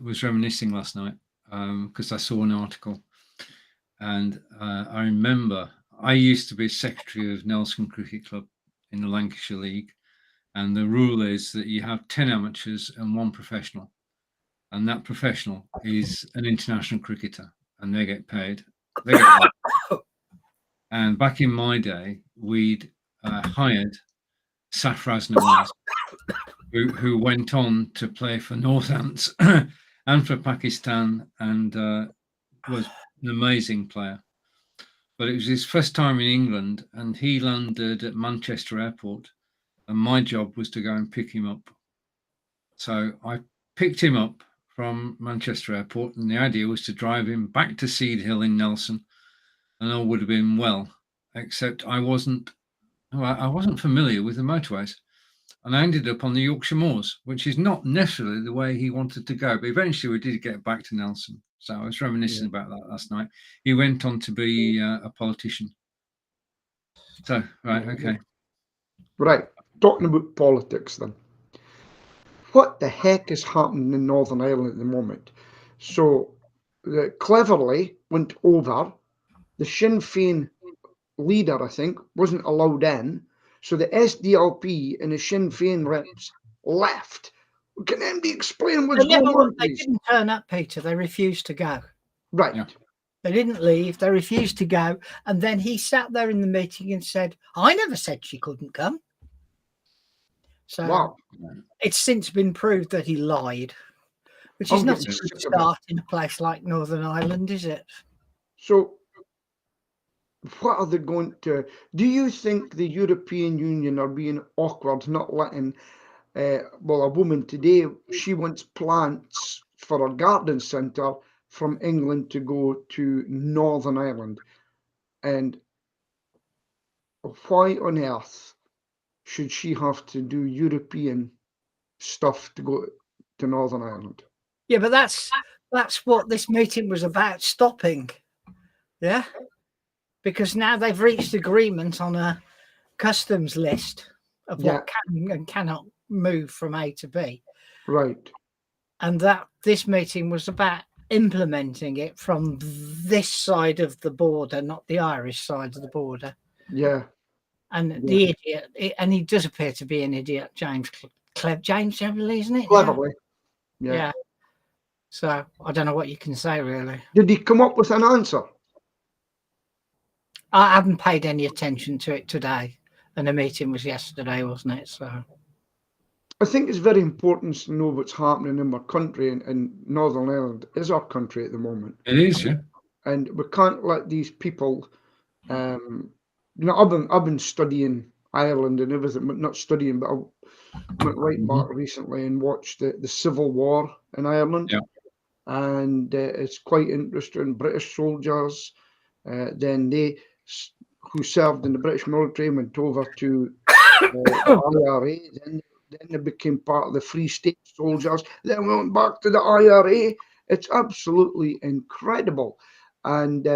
[SPEAKER 2] was reminiscing last night because I saw an article, and I remember I used to be secretary of Nelson Cricket Club in the Lancashire League, and the rule is that you have 10 amateurs and 1 professional, and that professional is an international cricketer, and they get paid. And back in my day, we'd hired Sarfraz Nawaz, who went on to play for Northants and for Pakistan, and was an amazing player. But it was his first time in England, and he landed at Manchester Airport, and my job was to go and pick him up. So I picked him up from Manchester Airport, and the idea was to drive him back to Seed Hill in Nelson, and all would have been well, except I wasn't familiar with the motorways, and I ended up on the Yorkshire Moors, which is not necessarily the way he wanted to go. But eventually, we did get back to Nelson. So I was reminiscing about that last night. He went on to be a politician. So, right, okay.
[SPEAKER 3] Right, talking about politics then. What the heck is happening in Northern Ireland at the moment? So, cleverly went over. The Sinn Féin leader, I think, wasn't allowed in. So the SDLP and the Sinn Féin reps left. Can anybody explain what's going on,
[SPEAKER 1] They
[SPEAKER 3] please?
[SPEAKER 1] didn't turn up, Peter. They refused to go.
[SPEAKER 3] Right.
[SPEAKER 2] Yeah.
[SPEAKER 1] They didn't leave. They refused to go. And then he sat there in the meeting and said, I never said she couldn't come. So
[SPEAKER 3] Wow.
[SPEAKER 1] it's since been proved that he lied, which is
[SPEAKER 3] I'm
[SPEAKER 1] not a
[SPEAKER 3] getting
[SPEAKER 1] good
[SPEAKER 3] sick of it.
[SPEAKER 1] start in a place like Northern Ireland, is it?
[SPEAKER 3] So, what are they going to do? You think the European Union are being awkward, not letting well, a woman today, she wants plants for a garden centre from England to go to Northern Ireland, and why on earth should she have to do European stuff to go to Northern Ireland?
[SPEAKER 1] Yeah, but that's what this meeting was about, stopping. Yeah, because now they've reached agreement on a customs list of what can and cannot move from A to B.
[SPEAKER 3] Right.
[SPEAKER 1] And that this meeting was about implementing it from this side of the border, not the Irish side of the border.
[SPEAKER 3] Yeah.
[SPEAKER 1] And the idiot, and he does appear to be an idiot, James Cleverly, isn't it?
[SPEAKER 3] Cleverly.
[SPEAKER 1] Yeah. So I don't know what you can say, really.
[SPEAKER 3] Did he come up with an answer?
[SPEAKER 1] I haven't paid any attention to it today, and the meeting was yesterday, wasn't it? So
[SPEAKER 3] I think it's very important to know what's happening in our country, and Northern Ireland is our country at the moment.
[SPEAKER 2] It is, yeah.
[SPEAKER 3] And we can't let these people. You know, I've been studying Ireland and everything, but not studying. But I went right back recently and watched the Civil War in Ireland, and it's quite interesting. British soldiers, then they who served in the British military went over to the IRA. Then they became part of the Free State soldiers. Then went back to the IRA. It's absolutely incredible. And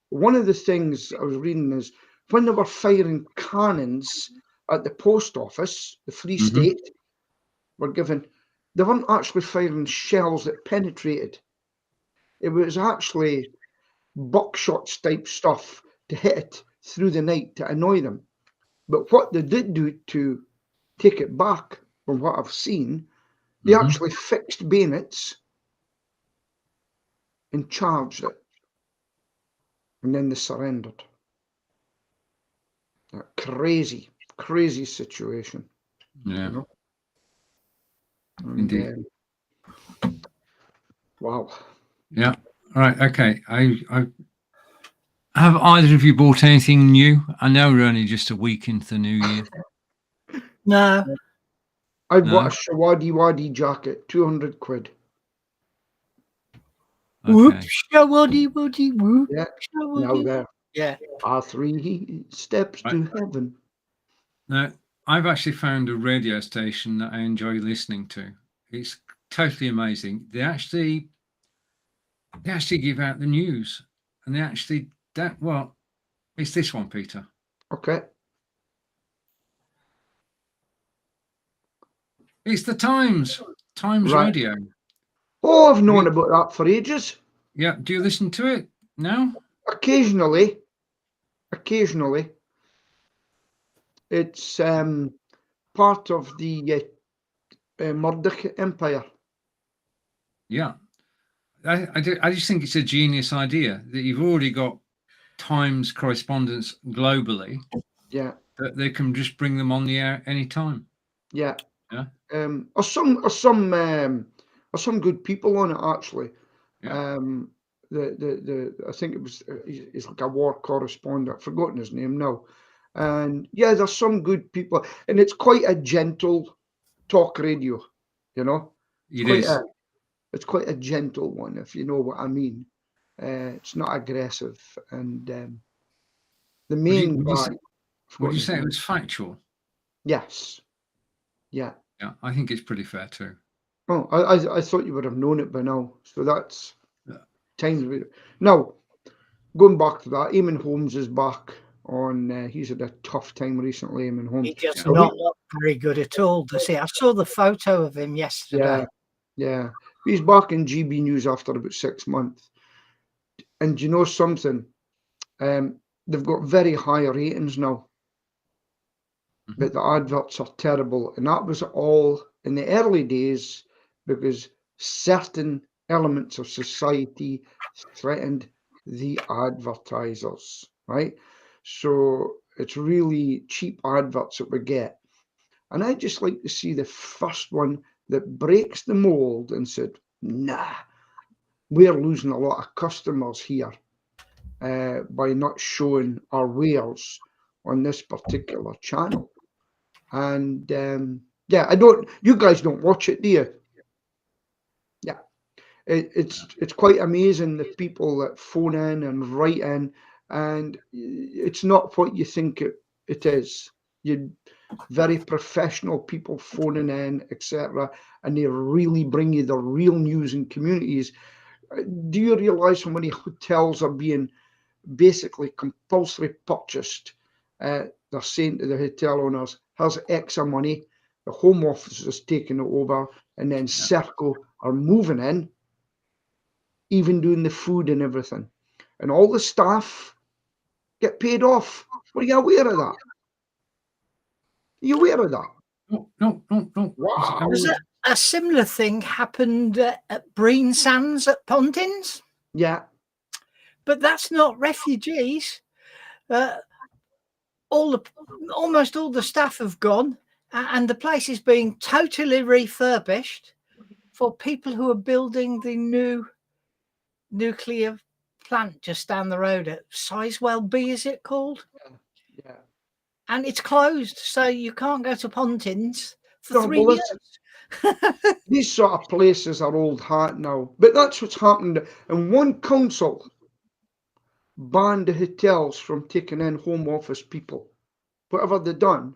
[SPEAKER 3] one of the things I was reading is when they were firing cannons at the post office, the Free State were given, they weren't actually firing shells that penetrated. It was actually buckshots type stuff to hit it through the night to annoy them. But what they did do to take it back, from what I've seen, they actually fixed bayonets and charged it. And then they surrendered. A crazy, crazy situation.
[SPEAKER 2] Yeah.
[SPEAKER 3] You know? And,
[SPEAKER 2] Indeed.
[SPEAKER 3] Wow.
[SPEAKER 2] Yeah. All right. Okay. I have either of you bought anything new? I know we're only just a week into the new year.
[SPEAKER 1] no.
[SPEAKER 3] I bought a Shawadi Wadi jacket, 200 quid.
[SPEAKER 2] Okay.
[SPEAKER 1] Whoop, shawadi wadi whoop.
[SPEAKER 3] Yeah.
[SPEAKER 1] Shawadi.
[SPEAKER 3] Now there
[SPEAKER 1] Yeah.
[SPEAKER 3] are 3 steps to heaven.
[SPEAKER 2] Now, I've actually found a radio station that I enjoy listening to. It's totally amazing. They actually give out the news, and it's this one, Peter.
[SPEAKER 3] Okay.
[SPEAKER 2] It's the Times
[SPEAKER 3] Right.
[SPEAKER 2] Radio.
[SPEAKER 3] Oh, I've known about that for ages.
[SPEAKER 2] Yeah. Do you listen to it now?
[SPEAKER 3] Occasionally. It's part of the Murdoch Empire.
[SPEAKER 2] Yeah. I just think it's a genius idea that you've already got Times correspondents globally.
[SPEAKER 3] Yeah.
[SPEAKER 2] That they can just bring them on the air anytime.
[SPEAKER 3] Yeah.
[SPEAKER 2] Yeah.
[SPEAKER 3] Or some good people on it actually.
[SPEAKER 2] Yeah.
[SPEAKER 3] I think it was he's like a war correspondent. I've forgotten his name now. And yeah, there's some good people, and it's quite a gentle talk radio. You know,
[SPEAKER 2] It is.
[SPEAKER 3] It's quite a gentle one, if you know what I mean. It's not aggressive, and the main guy.
[SPEAKER 2] Would you say it was factual?
[SPEAKER 3] Yes. Yeah.
[SPEAKER 2] Yeah, I think it's pretty fair too.
[SPEAKER 3] Oh, I thought you would have known it by now. So that's times. Now, going back to that, Eamon Holmes is back on. He's had a tough time recently. Eamon Holmes.
[SPEAKER 1] He does not look very good at all, does he? I saw the photo of him yesterday.
[SPEAKER 3] Yeah. He's back in GB News after about 6 months. And you know something? They've got very high ratings now. But the adverts are terrible. And that was all in the early days because certain elements of society threatened the advertisers, right? So it's really cheap adverts that we get. And I just like to see the first one that breaks the mold and said, nah, we're losing a lot of customers here by not showing our wares on this particular channel. And you guys don't watch it, do you? Yeah. It's quite amazing the people that phone in and write in, and it's not what you think it is. You very professional people phoning in, etc., and they really bring you the real news in communities. Do you realise how many hotels are being basically compulsory purchased? They're saying to the hotel owners, here's X of money, the Home Office is taking it over, and then Serco are moving in, even doing the food and everything. And all the staff get paid off. Are you aware of that? Are you aware of that?
[SPEAKER 2] No.
[SPEAKER 3] Wow.
[SPEAKER 1] A similar thing happened at Breen Sands at Pontins.
[SPEAKER 3] Yeah.
[SPEAKER 1] But that's not refugees. Almost all the staff have gone, and the place is being totally refurbished for people who are building the new nuclear plant just down the road at Sizewell B, is it called?
[SPEAKER 3] Yeah.
[SPEAKER 1] And it's closed, so you can't go to Pontins for
[SPEAKER 3] No,
[SPEAKER 1] 3
[SPEAKER 3] well,
[SPEAKER 1] years.
[SPEAKER 3] These sort of places are old hat now. But that's what's happened. And one council banned the hotels from taking in Home Office people. Whatever they've done.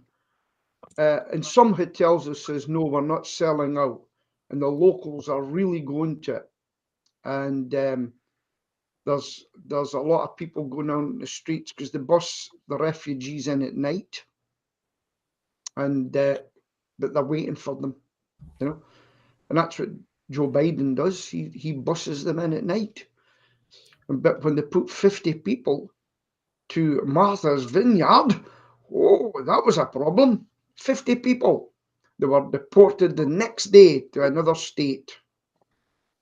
[SPEAKER 3] And some hotels that says, no, we're not selling out. And the locals are really going to it. And there's a lot of people going out in the streets because they bus the refugees in at night. And but they're waiting for them, you know. And that's what Joe Biden does. He buses them in at night. But when they put 50 people to Martha's Vineyard, oh, that was a problem. 50 people. They were deported the next day to another state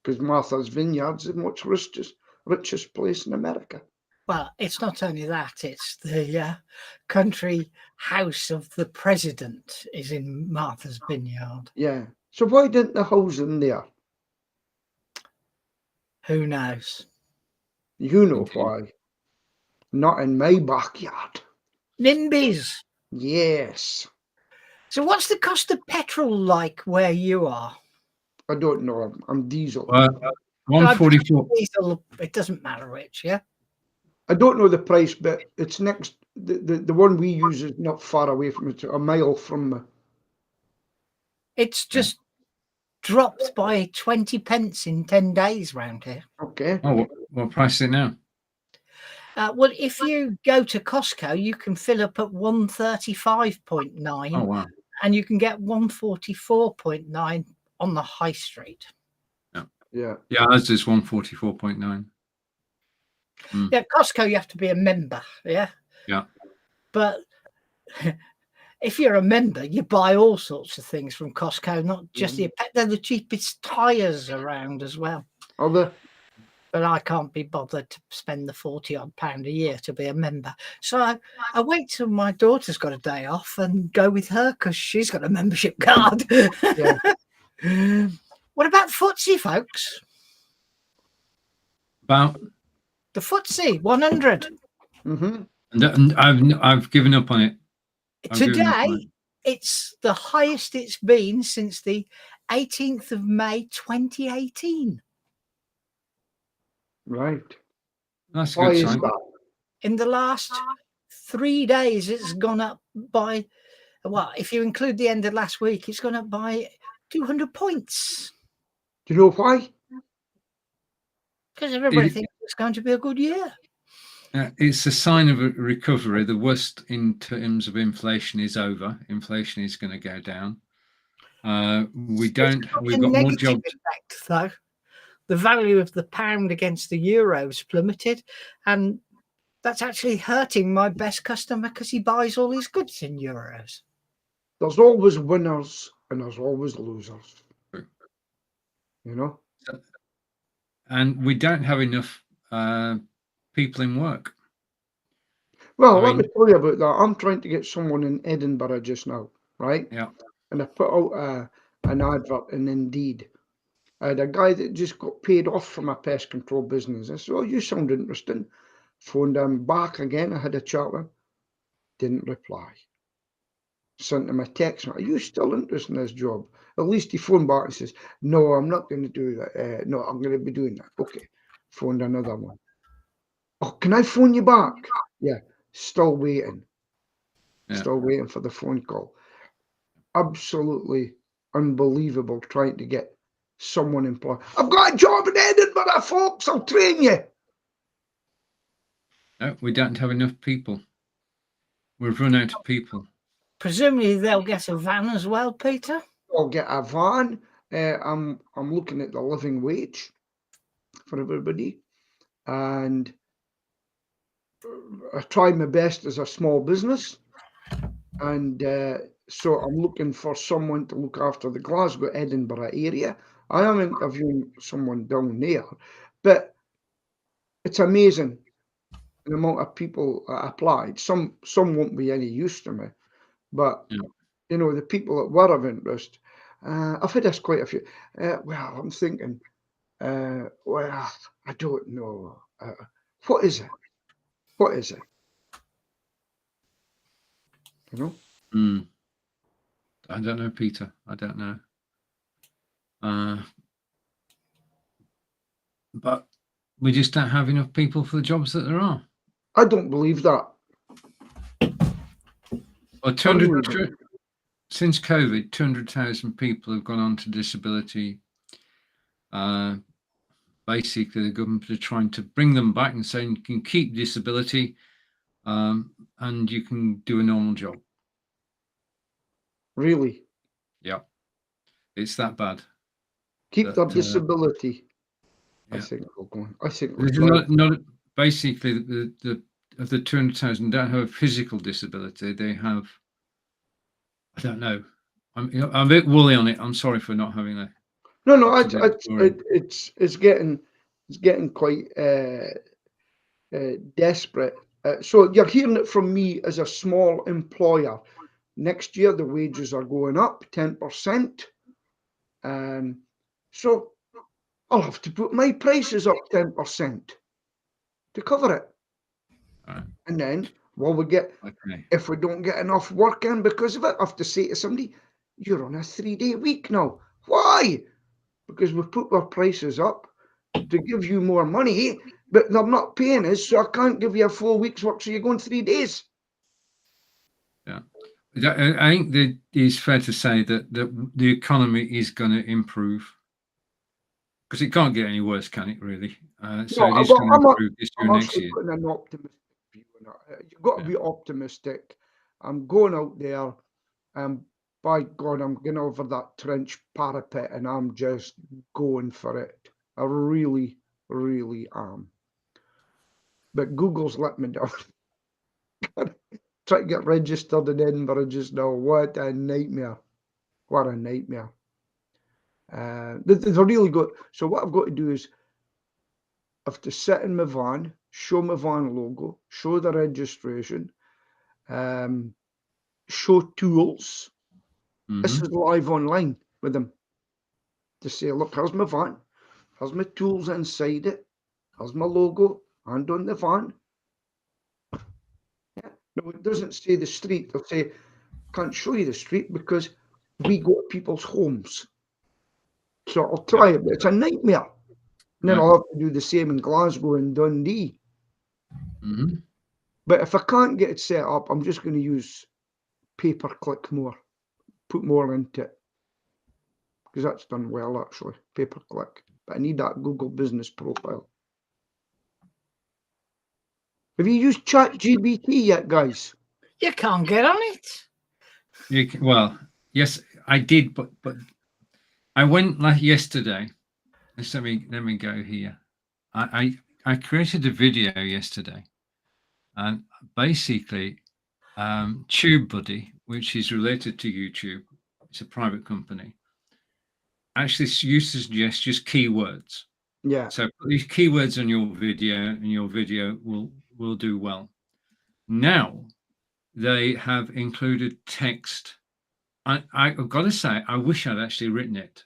[SPEAKER 3] because Martha's Vineyard's the most richest place in America.
[SPEAKER 1] Well, it's not only that, it's the country house of the president is in Martha's Vineyard.
[SPEAKER 3] Yeah. So why didn't they house them there?
[SPEAKER 1] Who knows?
[SPEAKER 3] You know why. Not in my backyard.
[SPEAKER 1] NIMBYs.
[SPEAKER 3] Yes.
[SPEAKER 1] So what's the cost of petrol like where you are?
[SPEAKER 3] I don't know. I'm diesel.
[SPEAKER 2] 144.
[SPEAKER 1] Diesel, it doesn't matter which, yeah?
[SPEAKER 3] I don't know the price, but it's next. The one we use is not far away from it. A mile from me.
[SPEAKER 1] It's just dropped by 20 pence in 10 days round here.
[SPEAKER 3] Okay.
[SPEAKER 2] Oh, what price is it now?
[SPEAKER 1] Well, if you go to Costco, you can fill up at 135.9.
[SPEAKER 2] Oh, wow.
[SPEAKER 1] And you can get 144.9 on the high street.
[SPEAKER 3] Yeah.
[SPEAKER 2] Yeah, ours is 144.9.
[SPEAKER 1] Yeah, Costco, you have to be a member. Yeah.
[SPEAKER 2] Yeah.
[SPEAKER 1] But if you're a member, you buy all sorts of things from Costco, not just they're the cheapest tires around as well.
[SPEAKER 3] Are they?
[SPEAKER 1] But I can't be bothered to spend the £40 odd a year to be a member. So I wait till my daughter's got a day off and go with her because she's got a membership card.
[SPEAKER 3] Yeah.
[SPEAKER 1] What about footsie, folks?
[SPEAKER 2] About
[SPEAKER 1] the footsie 100.
[SPEAKER 3] Mm-hmm.
[SPEAKER 2] And I've given up on it.
[SPEAKER 1] Today, it's the highest it's been since the 18th of May 2018.
[SPEAKER 3] Right.
[SPEAKER 2] That's a
[SPEAKER 3] Why
[SPEAKER 2] good
[SPEAKER 3] is
[SPEAKER 2] sign.
[SPEAKER 3] that?
[SPEAKER 1] In the last 3 days, it's gone up by, well, if you include the end of last week, it's gone up by 200 points.
[SPEAKER 3] Do you know why?
[SPEAKER 1] Because everybody thinks it's going to be a good year.
[SPEAKER 2] It's a sign of a recovery. The worst in terms of inflation is over. Inflation is going to go down. We've got more jobs.
[SPEAKER 1] Effect, though. The value of the pound against the euro's plummeted, and that's actually hurting my best customer because he buys all his goods in euros.
[SPEAKER 3] There's always winners and there's always losers. You know?
[SPEAKER 2] And we don't have enough people in work.
[SPEAKER 3] Well, let me tell you about that. I'm trying to get someone in Edinburgh just now, right?
[SPEAKER 2] Yeah.
[SPEAKER 3] And I put out an advert in Indeed. I had a guy that just got paid off from a pest control business. I said, oh, you sound interesting. Phoned him back again. I had a chat with him. Didn't reply. Sent him a text. Are you still interested in this job? At least he phoned back and says, no, I'm not going to do that. No, I'm going to be doing that. Okay. Phoned another one. Oh, can I phone you back? Yeah. Still waiting.
[SPEAKER 2] Yeah.
[SPEAKER 3] Still waiting for the phone call. Absolutely unbelievable trying to get someone employed. I've got a job in Edinburgh, folks. I'll train you.
[SPEAKER 2] No, we don't have enough people. We've run out of people.
[SPEAKER 1] Presumably they'll get a van as well, Peter.
[SPEAKER 3] I'll get a van. I'm looking at the living wage for everybody, and I try my best as a small business, and so I'm looking for someone to look after the Glasgow, Edinburgh area. I am interviewing someone down there, but it's amazing the amount of people applied. Some won't be any use to me, but you know, the people that were of interest, I've had this quite a few. Well, I'm thinking, well, I don't know. What is it? What is it? You know?
[SPEAKER 2] I don't know, Peter. I don't know. But we just don't have enough people for the jobs that there are.
[SPEAKER 3] I don't believe that.
[SPEAKER 2] Well, 200, since COVID, 200,000 people have gone on to disability. Basically, the government are trying to bring them back and saying you can keep disability and you can do a normal job.
[SPEAKER 3] Really?
[SPEAKER 2] Yeah. It's that bad.
[SPEAKER 3] Keep their disability.
[SPEAKER 2] Yeah.
[SPEAKER 3] I think we're going. I think
[SPEAKER 2] not basically the of the 200,000 don't have a physical disability. They have, I don't know. I'm a bit woolly on it. I'm sorry for not having a.
[SPEAKER 3] No. It's getting quite desperate. So you're hearing it from me as a small employer. Next year the wages are going up 10%. So I'll have to put my prices up 10% to cover it.
[SPEAKER 2] Right.
[SPEAKER 3] And then if we don't get enough work in because of it, I have to say to somebody, you're on a 3-day week now. Why? Because we've put our prices up to give you more money, but they're not paying us, so I can't give you a full week's work, so you're going 3 days.
[SPEAKER 2] Yeah. I think that it's fair to say that the economy is going to improve, because it can't get any worse, can it, really? So it is going to improve this year and next year.
[SPEAKER 3] I'm putting an optimistic view on it. You've got to be optimistic. I'm going out there, and by God, I'm going over that trench parapet, and I'm just going for it. I really, really am. But Google's let me down. Try to get registered in Edinburgh just now. What a nightmare. What a nightmare. They're really good. So what I've got to do is I have to sit in my van, show my van logo, show the registration, show tools. This is live online with them. To say, look, here's my van, here's my tools inside it, here's my logo, and on the van. Yeah. No, it doesn't say the street. They'll say, can't show you the street because we go to people's homes. So I'll try it, but it's a nightmare. And then
[SPEAKER 2] Right.
[SPEAKER 3] I'll have to do the same in Glasgow and Dundee.
[SPEAKER 2] Mm-hmm.
[SPEAKER 3] But if I can't get it set up, I'm just going to use pay-per-click more, put more into it. Because that's done well, actually, pay-per-click. But I need that Google Business Profile. Have you used ChatGPT yet, guys?
[SPEAKER 1] You can't get on it.
[SPEAKER 2] Well, yes, I did, but I went yesterday. Let me go here. I created a video yesterday, and basically, TubeBuddy, which is related to YouTube, it's a private company, actually used to suggest just keywords.
[SPEAKER 3] Yeah.
[SPEAKER 2] So put these keywords on your video, and your video will do well. Now they have included text. I've got to say, I wish I'd actually written it.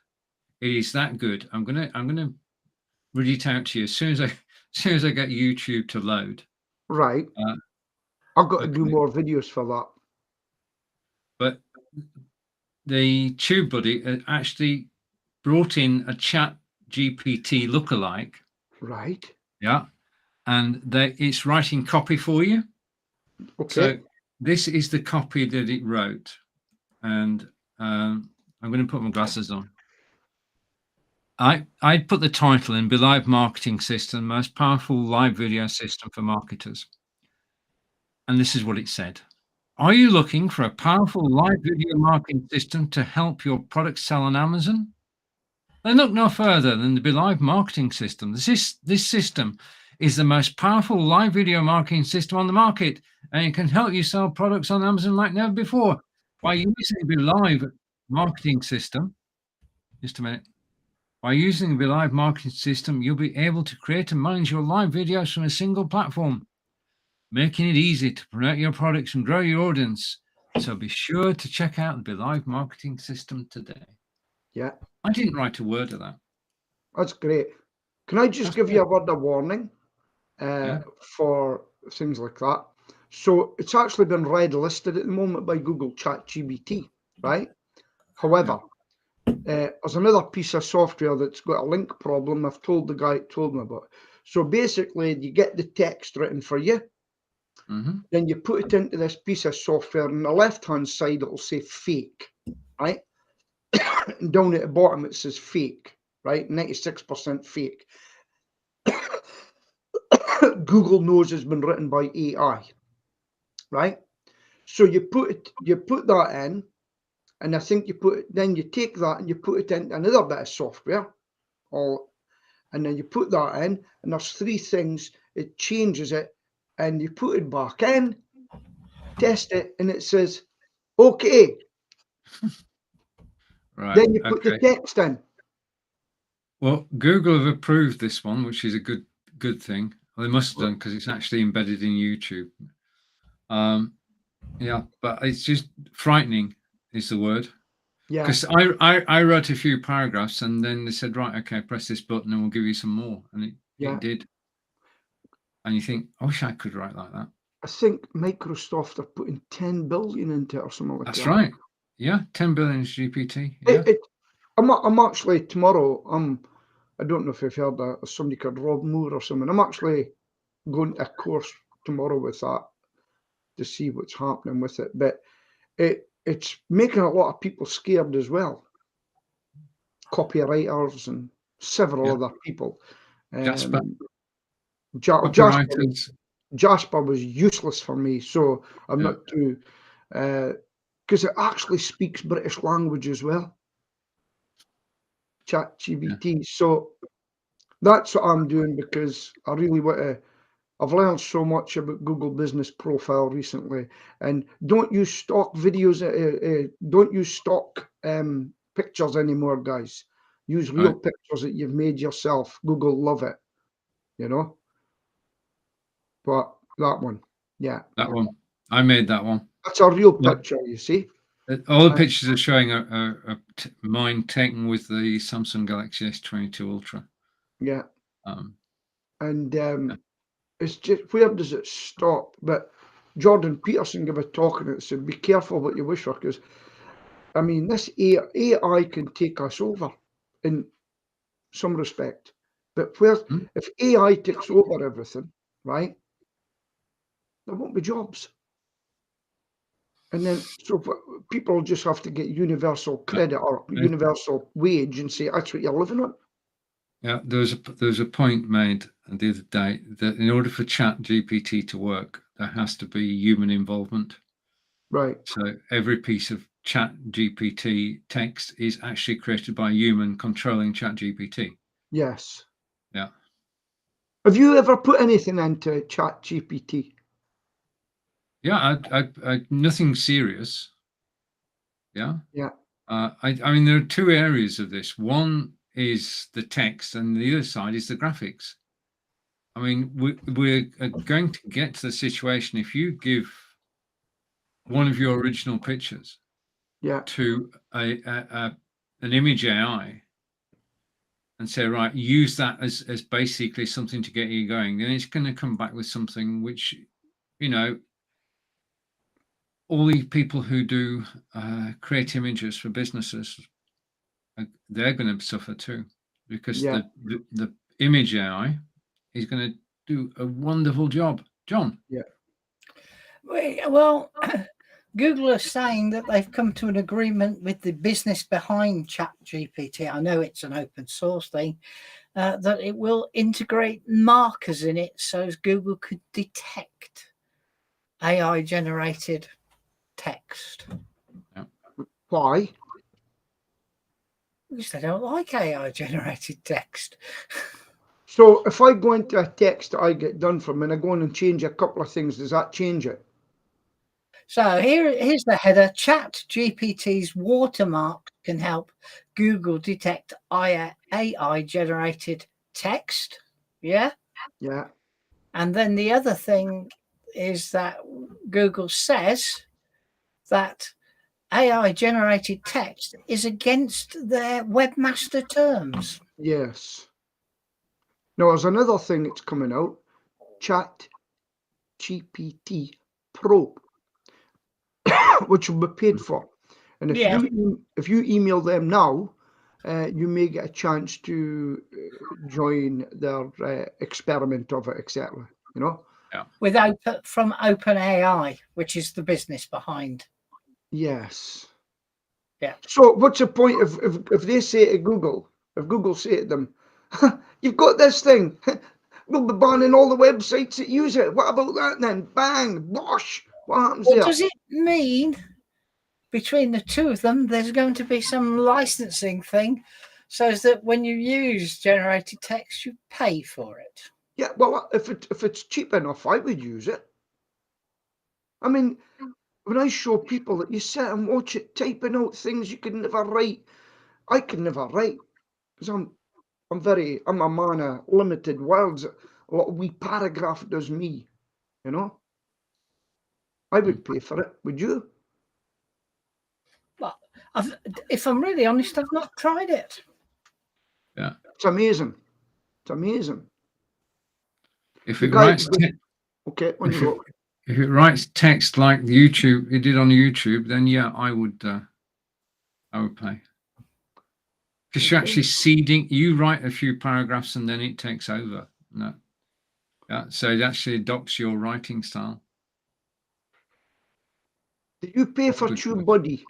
[SPEAKER 2] It is that good. I'm gonna read it out to you as soon as I get YouTube to load.
[SPEAKER 3] Right. I've got to do more videos for that.
[SPEAKER 2] But the TubeBuddy actually brought in a Chat GPT lookalike.
[SPEAKER 3] Right.
[SPEAKER 2] Yeah. And it's writing copy for you.
[SPEAKER 3] Okay.
[SPEAKER 2] So this is the copy that it wrote. And I'm going to put my glasses on. I'd put the title in Belive Marketing System, most powerful live video system for marketers. And this is what it said. Are you looking for a powerful live video marketing system to help your product sell on Amazon? Then look no further than the Belive Marketing System. This system is the most powerful live video marketing system on the market, and it can help you sell products on Amazon like never before. By using the Belive Marketing System, just a minute. By using the Belive Marketing System, you'll be able to create and manage your live videos from a single platform, making it easy to promote your products and grow your audience. So be sure to check out the Belive Marketing System today.
[SPEAKER 3] Yeah.
[SPEAKER 2] I didn't write a word of that.
[SPEAKER 3] That's great. Can I just give you a word of warning for things like that? So it's actually been red listed at the moment by Google ChatGPT, right? However, there's another piece of software that's got a link problem. I've told the guy that told me about it. So basically, you get the text written for you, then you put it into this piece of software, and on the left-hand side, it'll say fake, right? And down at the bottom, it says fake, right? 96% fake. Google knows it's been written by AI, right? So you put that in, and I think then you take that and you put it in another bit of software, and then you put that in, and there's three things. It changes it, and you put it back in, test it, and it says, okay.
[SPEAKER 2] Right.
[SPEAKER 3] Then you put the text in.
[SPEAKER 2] Well, Google have approved this one, which is a good thing. Well, they must have done because it's actually embedded in YouTube. Yeah, but it's just frightening is the word.
[SPEAKER 3] Yeah.
[SPEAKER 2] Because I wrote a few paragraphs, and then they said, right, okay, press this button and we'll give you some more. And it did. And you think, I wish I could write like that. I
[SPEAKER 3] think Microsoft are putting 10 billion into it or something like that.
[SPEAKER 2] That's right. Yeah, 10 billion is GPT. Yeah.
[SPEAKER 3] I'm actually tomorrow, I don't know if you've heard of somebody called Rob Moore or something. I'm actually going to a course tomorrow with that to see what's happening with it. But it's making a lot of people scared as well. Copywriters and several other people. Jasper was useless for me, so I'm not too, because it actually speaks British language as well. ChatGPT. So that's what I'm doing because I really want to. I've learned so much about Google Business Profile recently, and don't use stock videos. Don't use stock pictures anymore, guys. Use real pictures that you've made yourself. Google love it, you know. But that one,
[SPEAKER 2] that one, I made that one.
[SPEAKER 3] That's a real picture, you see.
[SPEAKER 2] All the pictures are showing mine taken with the Samsung Galaxy S22 Ultra.
[SPEAKER 3] Yeah. And it's just, where does it stop? But Jordan Peterson gave a talk and it said, be careful what you wish for, because I mean, this AI can take us over. in some respect. But where if AI takes over everything, right, there won't be jobs. And then so people just have to get universal credit or universal wage and say that's what you're living on.
[SPEAKER 2] Yeah, there was a point made the other day that in order for Chat GPT to work, there has to be human involvement.
[SPEAKER 3] Right.
[SPEAKER 2] So every piece of Chat GPT text is actually created by a human controlling Chat GPT.
[SPEAKER 3] Yes.
[SPEAKER 2] Yeah.
[SPEAKER 3] Have you ever put anything into Chat GPT?
[SPEAKER 2] Yeah, I nothing serious. Yeah.
[SPEAKER 3] Yeah.
[SPEAKER 2] I mean, there are two areas of this. One is the text, and the other side is the graphics. I mean, we're going to get to the situation if you give one of your original pictures to an image AI and say, right, use that as basically something to get you going, then it's going to come back with something which, you know, all these people who do create images for businesses, they're going to suffer too, because the image AI is going to do a wonderful job. John?
[SPEAKER 3] Yeah.
[SPEAKER 1] Well, Google is saying that they've come to an agreement with the business behind ChatGPT. I know it's an open source thing, that it will integrate markers in it so as Google could detect AI generated text.
[SPEAKER 2] Yeah.
[SPEAKER 3] Why?
[SPEAKER 1] Because they don't like AI generated text.
[SPEAKER 3] So if I go into a text that I get done from and I go in and change a couple of things, does that change it?
[SPEAKER 1] So here's the header. ChatGPT's watermark can help Google detect AI generated text. Yeah.
[SPEAKER 3] Yeah.
[SPEAKER 1] And then the other thing is that Google says that AI generated text is against their webmaster terms.
[SPEAKER 3] Yes. Now there's another thing that's coming out, Chat GPT Pro, which will be paid for. And if you email them now, you may get a chance to join their experiment of it, etc. You know.
[SPEAKER 1] Yeah. From OpenAI, which is the business behind.
[SPEAKER 3] Yes.
[SPEAKER 1] Yeah.
[SPEAKER 3] So what's the point if they say to Google, if Google say to them, you've got this thing, we'll be banning all the websites that use it. What about that then? Bang, bosh. What happens there?
[SPEAKER 1] Does it mean between the two of them there's going to be some licensing thing so that when you use generated text, you pay for it?
[SPEAKER 3] Yeah, well, if it's cheap enough, I would use it. I mean, when I show people that you sit and watch it typing out things you could never write, I could never write because I'm a man of limited words. A little wee paragraph does me, you know. I would pay for it. Would you?
[SPEAKER 1] But if I'm really honest, I've not tried it.
[SPEAKER 2] Yeah.
[SPEAKER 3] It's amazing. It's amazing.
[SPEAKER 2] If it writes
[SPEAKER 3] okay, when you go.
[SPEAKER 2] If it writes text like YouTube, it did on YouTube, then yeah, I would pay. Because you're actually seeding. You write a few paragraphs and then it takes over. No, yeah. So it actually adopts your writing style.
[SPEAKER 3] Did you pay for TubeBuddy?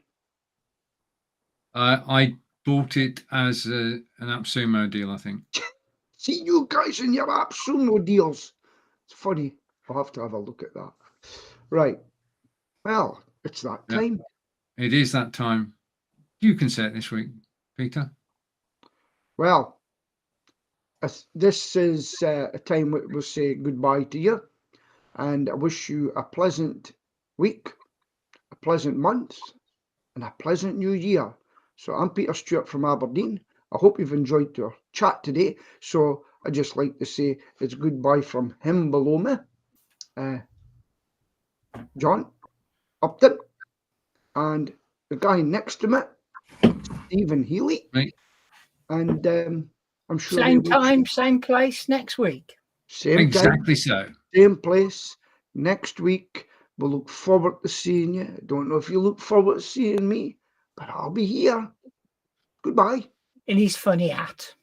[SPEAKER 2] I bought it as an AppSumo deal, I think.
[SPEAKER 3] See you guys in your AppSumo deals. It's funny. I'll have to have a look at that. Right. Well, it's that time.
[SPEAKER 2] It is that time. You can say it this week, Peter.
[SPEAKER 3] Well, this is a time where we'll say goodbye to you, and I wish you a pleasant week, a pleasant month, and a pleasant new year. So I'm Peter Stewart from Aberdeen. I hope you've enjoyed our chat today. So I just like to say it's goodbye from him below me, John Upton, and the guy next to me, Stephen Healy.
[SPEAKER 2] Right.
[SPEAKER 3] And I'm sure
[SPEAKER 1] same time, same place next week.
[SPEAKER 3] Same
[SPEAKER 2] exactly
[SPEAKER 3] time,
[SPEAKER 2] so.
[SPEAKER 3] Same place next week. We'll look forward to seeing you. I don't know if you look forward to seeing me, but I'll be here. Goodbye.
[SPEAKER 1] in his funny hat.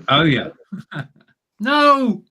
[SPEAKER 2] Oh yeah. No.